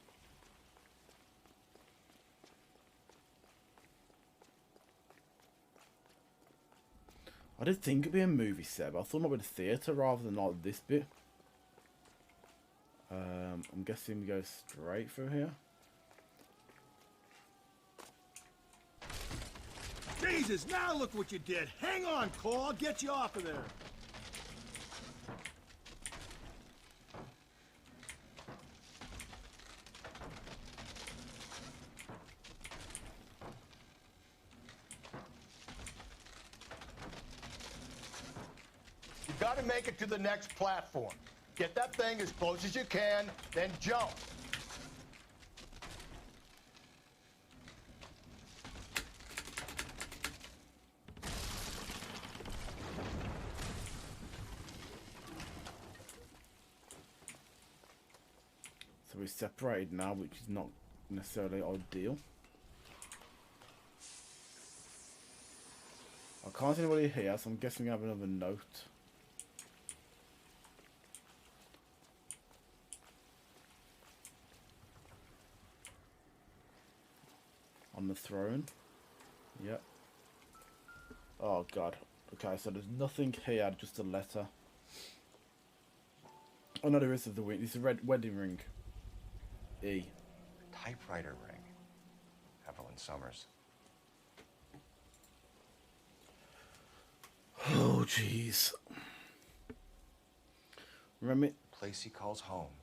I did think it'd be a movie set, but I thought it might be the theatre rather than like this bit. I'm guessing we go straight through here. Jesus, now look what you did. Hang on, Cole. I'll get you off of there. You gotta make it to the next platform. Get that thing as close as you can, then jump. So we're separated now, which is not necessarily ideal. I can't see anybody here, so I'm guessing we have another note. On the throne. Yep. Oh god. Okay, so there's nothing here, just a letter. Oh no, there is the wing. It's a red wedding ring. E. Typewriter ring. Evelyn Summers. Oh jeez. Remember Place he calls home.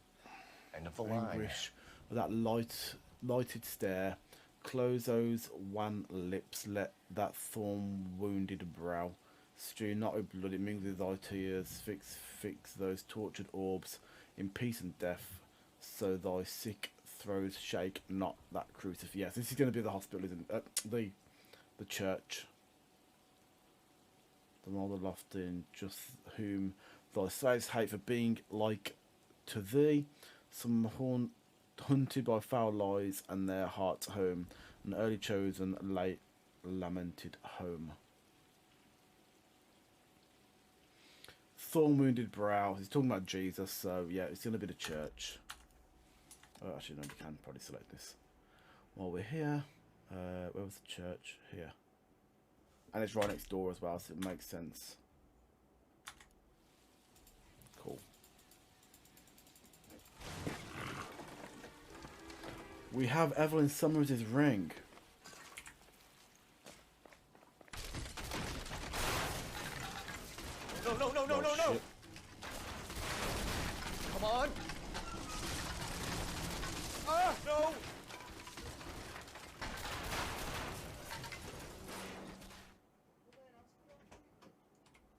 End of the line. anguish with that lighted stare. Close those wan lips, let that thorn wounded brow Strew not with blood, it mingles with thy tears. Fix those tortured orbs in peace and death, so thy sick throes shake not that crucifix. Yes, this is going to be the hospital, isn't it? The church. The more the loft in, just whom thy slaves hate for being like to thee. Some hunted by foul lies and their hearts home, an early chosen, late lamented home. Thorn wounded brow. He's talking about Jesus, so yeah, it's going to be the church. Oh, actually, no, we can probably select this while we're here. Where was the church? Here. And it's right next door as well, so it makes sense. Cool. We have Evelyn Summers' ring. No, no, no, no, no, no! Come on! Ah, no!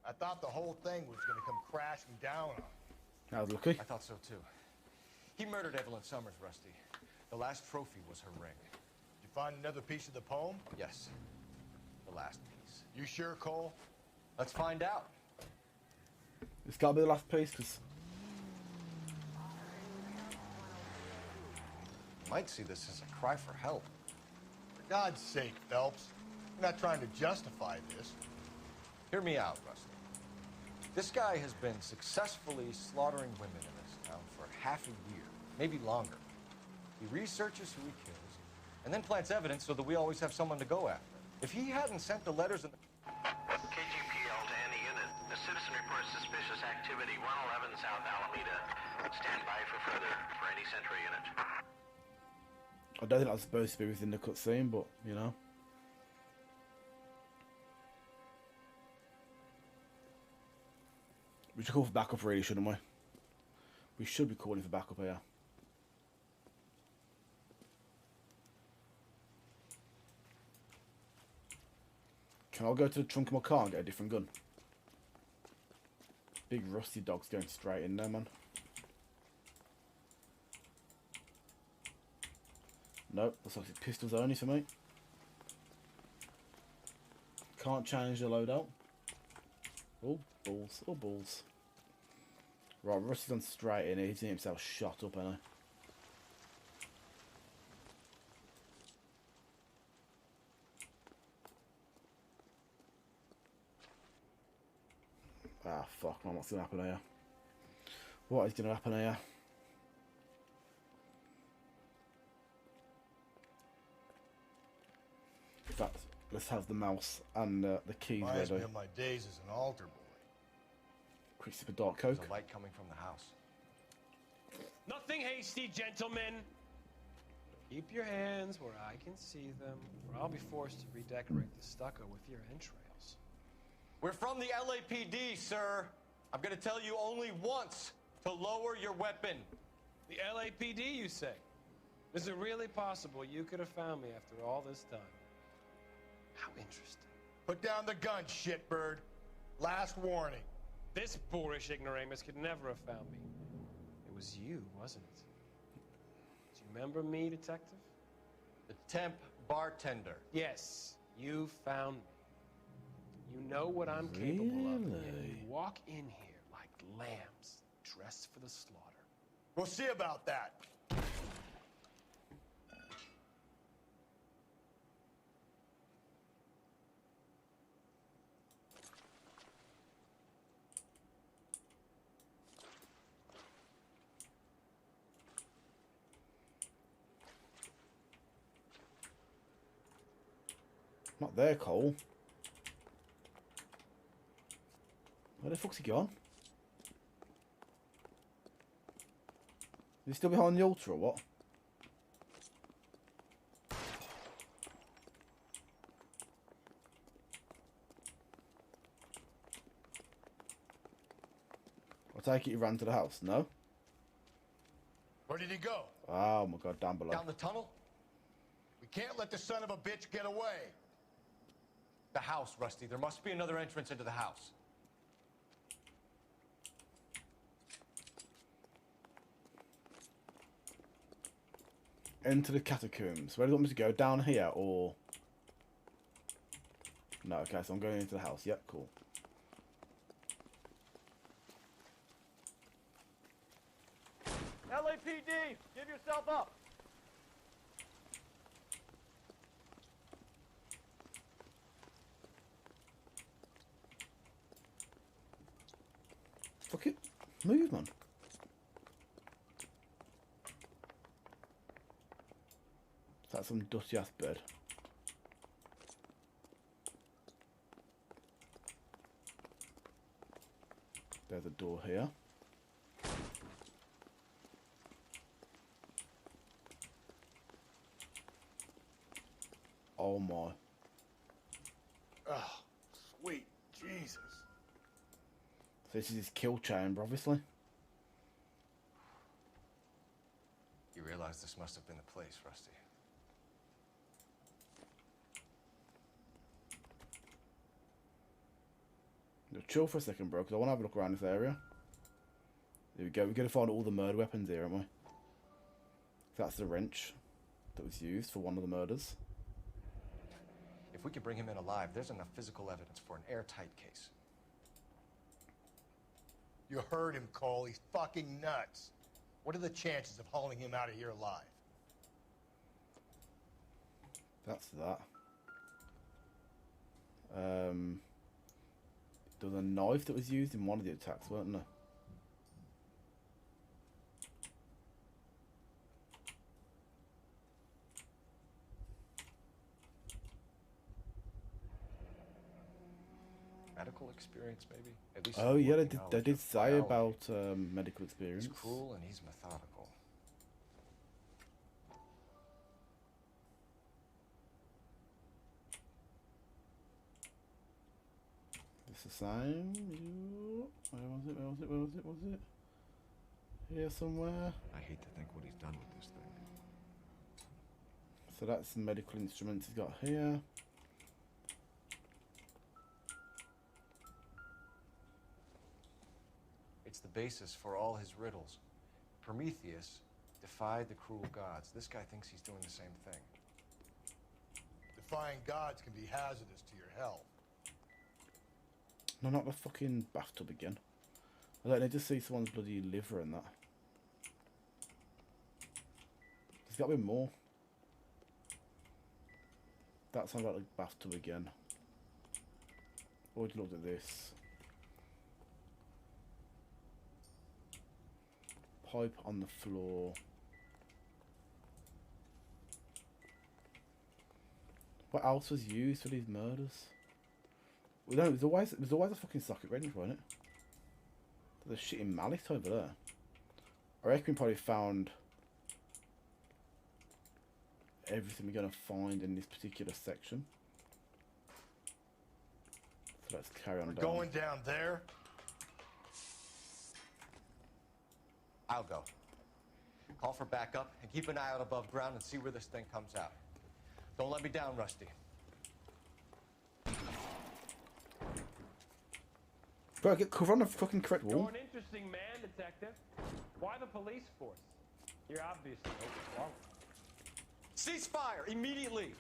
I thought the whole thing was gonna come crashing down on him. That was lucky. I thought so too. He murdered Evelyn Summers, Rusty. The last trophy was her ring. Did you find another piece of the poem? Yes. The last piece. You sure, Cole? Let's find out. It's got to be the last piece, because Might see this as a cry for help. For God's sake, Phelps. We're not trying to justify this. Hear me out, Rusty. This guy has been successfully slaughtering women in this town for half a year, maybe longer. He researches who he kills, and then plants evidence so that we always have someone to go after. If he hadn't sent the letters and... KGPL to any unit. The citizen reports suspicious activity 111 South Alameda. Stand by for any Sentry unit. I don't think that's supposed to be within the cutscene, but you know. We should call for backup, really, shouldn't we? We should be calling for backup here. Can I go to the trunk of my car and get a different gun? Big rusty dog's going straight in there, man. Nope, looks like it's pistols only for me. Can't change the loadout. Oh, balls. Oh, balls. Right, Rusty's gone straight in. He's getting himself shot up, ain't he? Ah, fuck, man, what's going to happen here? What is going to happen here? In fact, let's have the mouse and the keys Reminds ready. me of my days as an altar boy. Quick sip of Dark Coke. There's a light coming from the house. Nothing hasty, gentlemen. Keep your hands where I can see them, or I'll be forced to redecorate the stucco with your entrails. We're from the LAPD, sir. I'm gonna tell you only once to lower your weapon. The LAPD, you say? Is it really possible you could have found me after all this time? How interesting. Put down the gun, shitbird. Last warning. This boorish ignoramus could never have found me. It was you, wasn't it? Do you remember me, detective? The temp bartender. Yes, you found me. You know what I'm capable of, and you walk in here like lambs dressed for the slaughter. We'll see about that. Not there, Cole. Where the fuck's he gone? Is he still behind the altar or what? I take it he ran to the house, no? Where did he go? Oh my god, down below. Down the tunnel? We can't let the son of a bitch get away. The house, Rusty. There must be another entrance into the house. Enter the catacombs. Where do you want me to go? Down here or... No, okay, so I'm going into the house. Yep, cool. LAPD, give yourself up. Fuck it. Move, man. That's some dusty ass bed. There's a door here. Oh my. Oh, sweet Jesus. So this is his kill chamber, obviously. You realize this must have been the place, Rusty. Now chill for a second, bro, because I want to have a look around this area. There we go. We're going to find all the murder weapons here, aren't we? That's the wrench that was used for one of the murders. If we could bring him in alive, there's enough physical evidence for an airtight case. You heard him, Cole. He's fucking nuts. What are the chances of hauling him out of here alive? That's that. There was a knife that was used in one of the attacks, weren't there? Medical experience, maybe? At least Oh yeah, working they knowledge did of say biology. about medical experience. He's cruel and he's methodical. It's the same. Where was it? Where was it? Where was it? Was it? Here somewhere. I hate to think what he's done with this thing. So that's the medical instruments he's got here. It's the basis for all his riddles. Prometheus defied the cruel gods. This guy thinks he's doing the same thing. Defying gods can be hazardous to your health. No, not the fucking bathtub again. I don't need to see someone's bloody liver and that. There's got to be more. That sounds like the bathtub again. Already looked at this. Pipe on the floor. What else was used for these murders? Well, no, it was always a fucking socket wrench, wasn't it? There's a shitting mallet over there. I reckon we probably found everything we're gonna find in this particular section. So let's carry on down. Going down there? I'll go. Call for backup and keep an eye out above ground and see where this thing comes out. Don't let me down, Rusty. Bro, get cover on the fucking correct wall. You're an interesting man, detective. Why the police force? You're obviously overwhelmed. Cease fire immediately!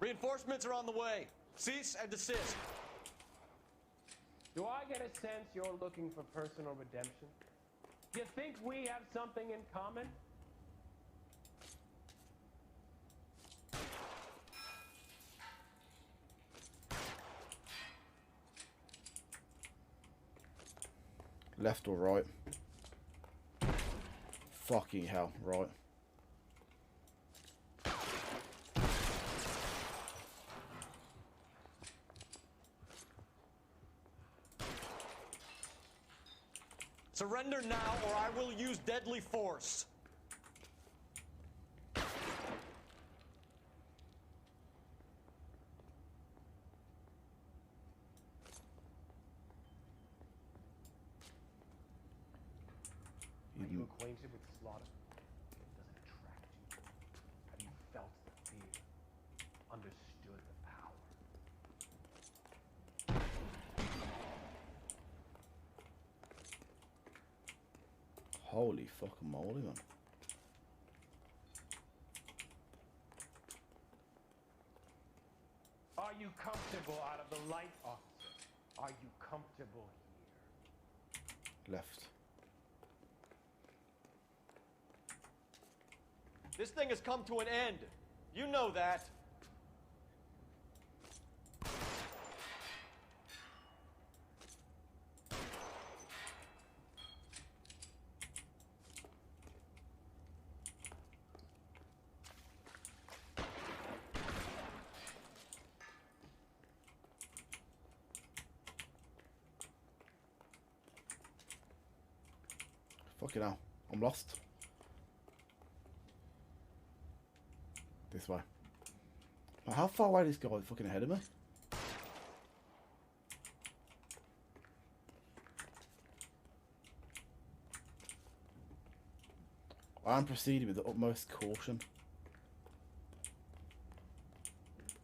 Reinforcements are on the way. Cease and desist. Do I get a sense you're looking for personal redemption? Do you think we have something in common? Left or right? Fucking hell, right. Surrender now, or I will use deadly force. acquainted with slaughter? Does it attract you? Have you felt the fear? Understood the power? Holy fucking moly, man. Are you comfortable out of the light, officer? Are you comfortable here? Left. This thing has come to an end. You know that. Fucking hell. I'm lost. This way. Like, how far away is this guy fucking ahead of me? I am proceeding with the utmost caution.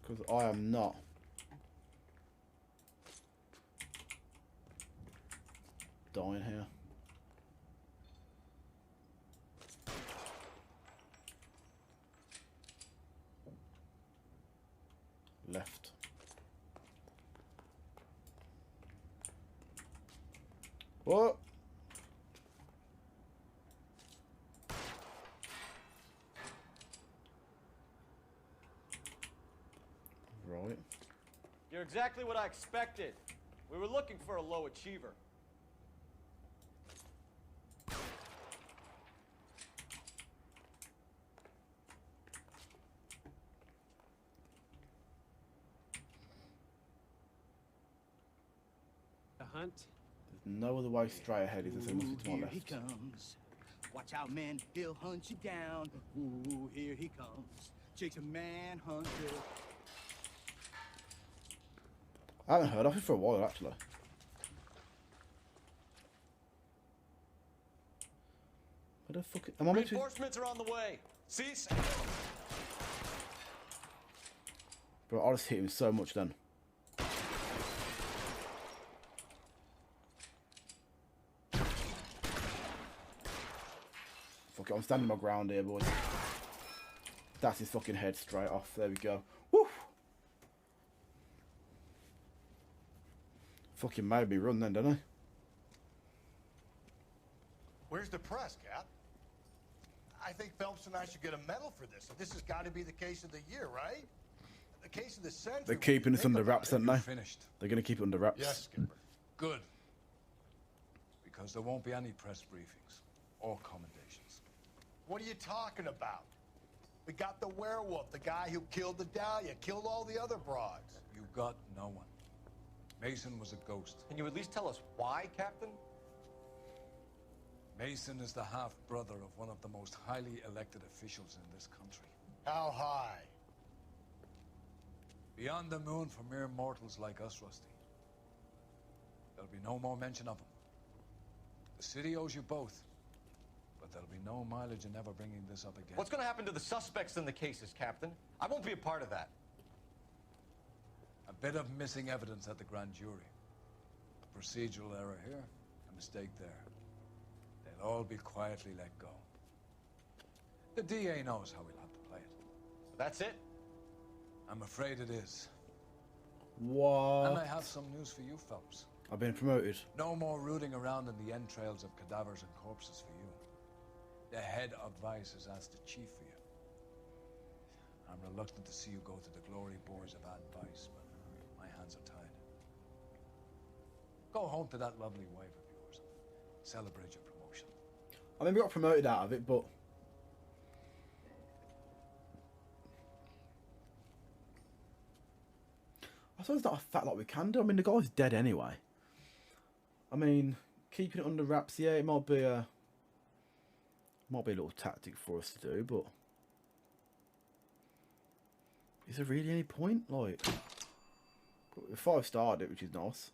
Because I am not dying here. Left. What? Right. You're exactly what I expected. We were looking for a low achiever. Hunt. There's no other way straight ahead, is there? So it must be to my Here left. he comes. Watch out, man. He'll hunt you down. Ooh, here he comes. Jake's a manhunter. I haven't heard of it for a while, actually. What the fuck? Am I meant to? Reinforcements are on the way. Cease. Bro, I just hit him so much then. Fuck it, I'm standing my ground here, boys. That's his fucking head straight off. There we go. Woo! Fucking made me run then, didn't I? Where's the press, Cap? I think Phelps and I should get a medal for this. This has got to be the case of the year, right? The case of the century. They're keeping this under wraps, aren't they? Finished. They're going to keep it under wraps. Yes, Skipper. Good. Because there won't be any press briefings or commendations. What are you talking about? We got the werewolf, the guy who killed the Dahlia, killed all the other broads. You got no one. Mason was a ghost. Can you at least tell us why, Captain? Mason is the half-brother of one of the most highly elected officials in this country. How high? Beyond the moon for mere mortals like us, Rusty. There'll be no more mention of him. The city owes you both. But there'll be no mileage in ever bringing this up again. What's going to happen to the suspects in the cases, Captain? I won't be a part of that. A bit of missing evidence at the grand jury. A procedural error here, a mistake there. They'll all be quietly let go. The DA knows how we'll have to play it. That's it? I'm afraid it is. What? And I have some news for you, Phelps. I've been promoted. No more rooting around in the entrails of cadavers and corpses for you. The head of Vice has asked the chief for you. I'm reluctant to see you go to the glory boards of advice, but my hands are tied. Go home to that lovely wife of yours. Celebrate your promotion. I mean, we got promoted out of it, but I suppose it's not a fact like we can do. I mean, the guy's dead anyway. I mean, keeping it under wraps, yeah, it might be a little tactic for us to do, but is there really any point? Like, we 5-starred it, which is nice.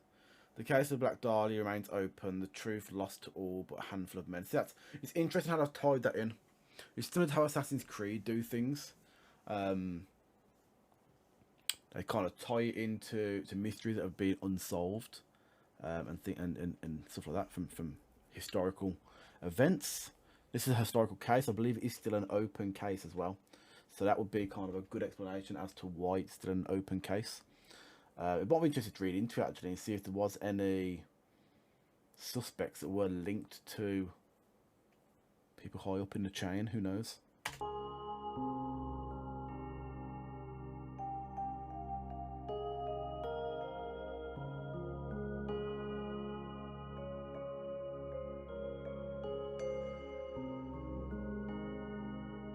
The case of Black Dahlia remains open. The truth lost to all but a handful of men. See, it's interesting how they've tied that in. It's similar to how Assassin's Creed do things. They kind of tie it into mysteries that have been unsolved, and stuff like that from historical events. This is a historical case. I believe it is still an open case as well. So that would be kind of a good explanation as to why it's still an open case. It might be interesting to read into it actually and see if there was any suspects that were linked to people high up in the chain. Who knows?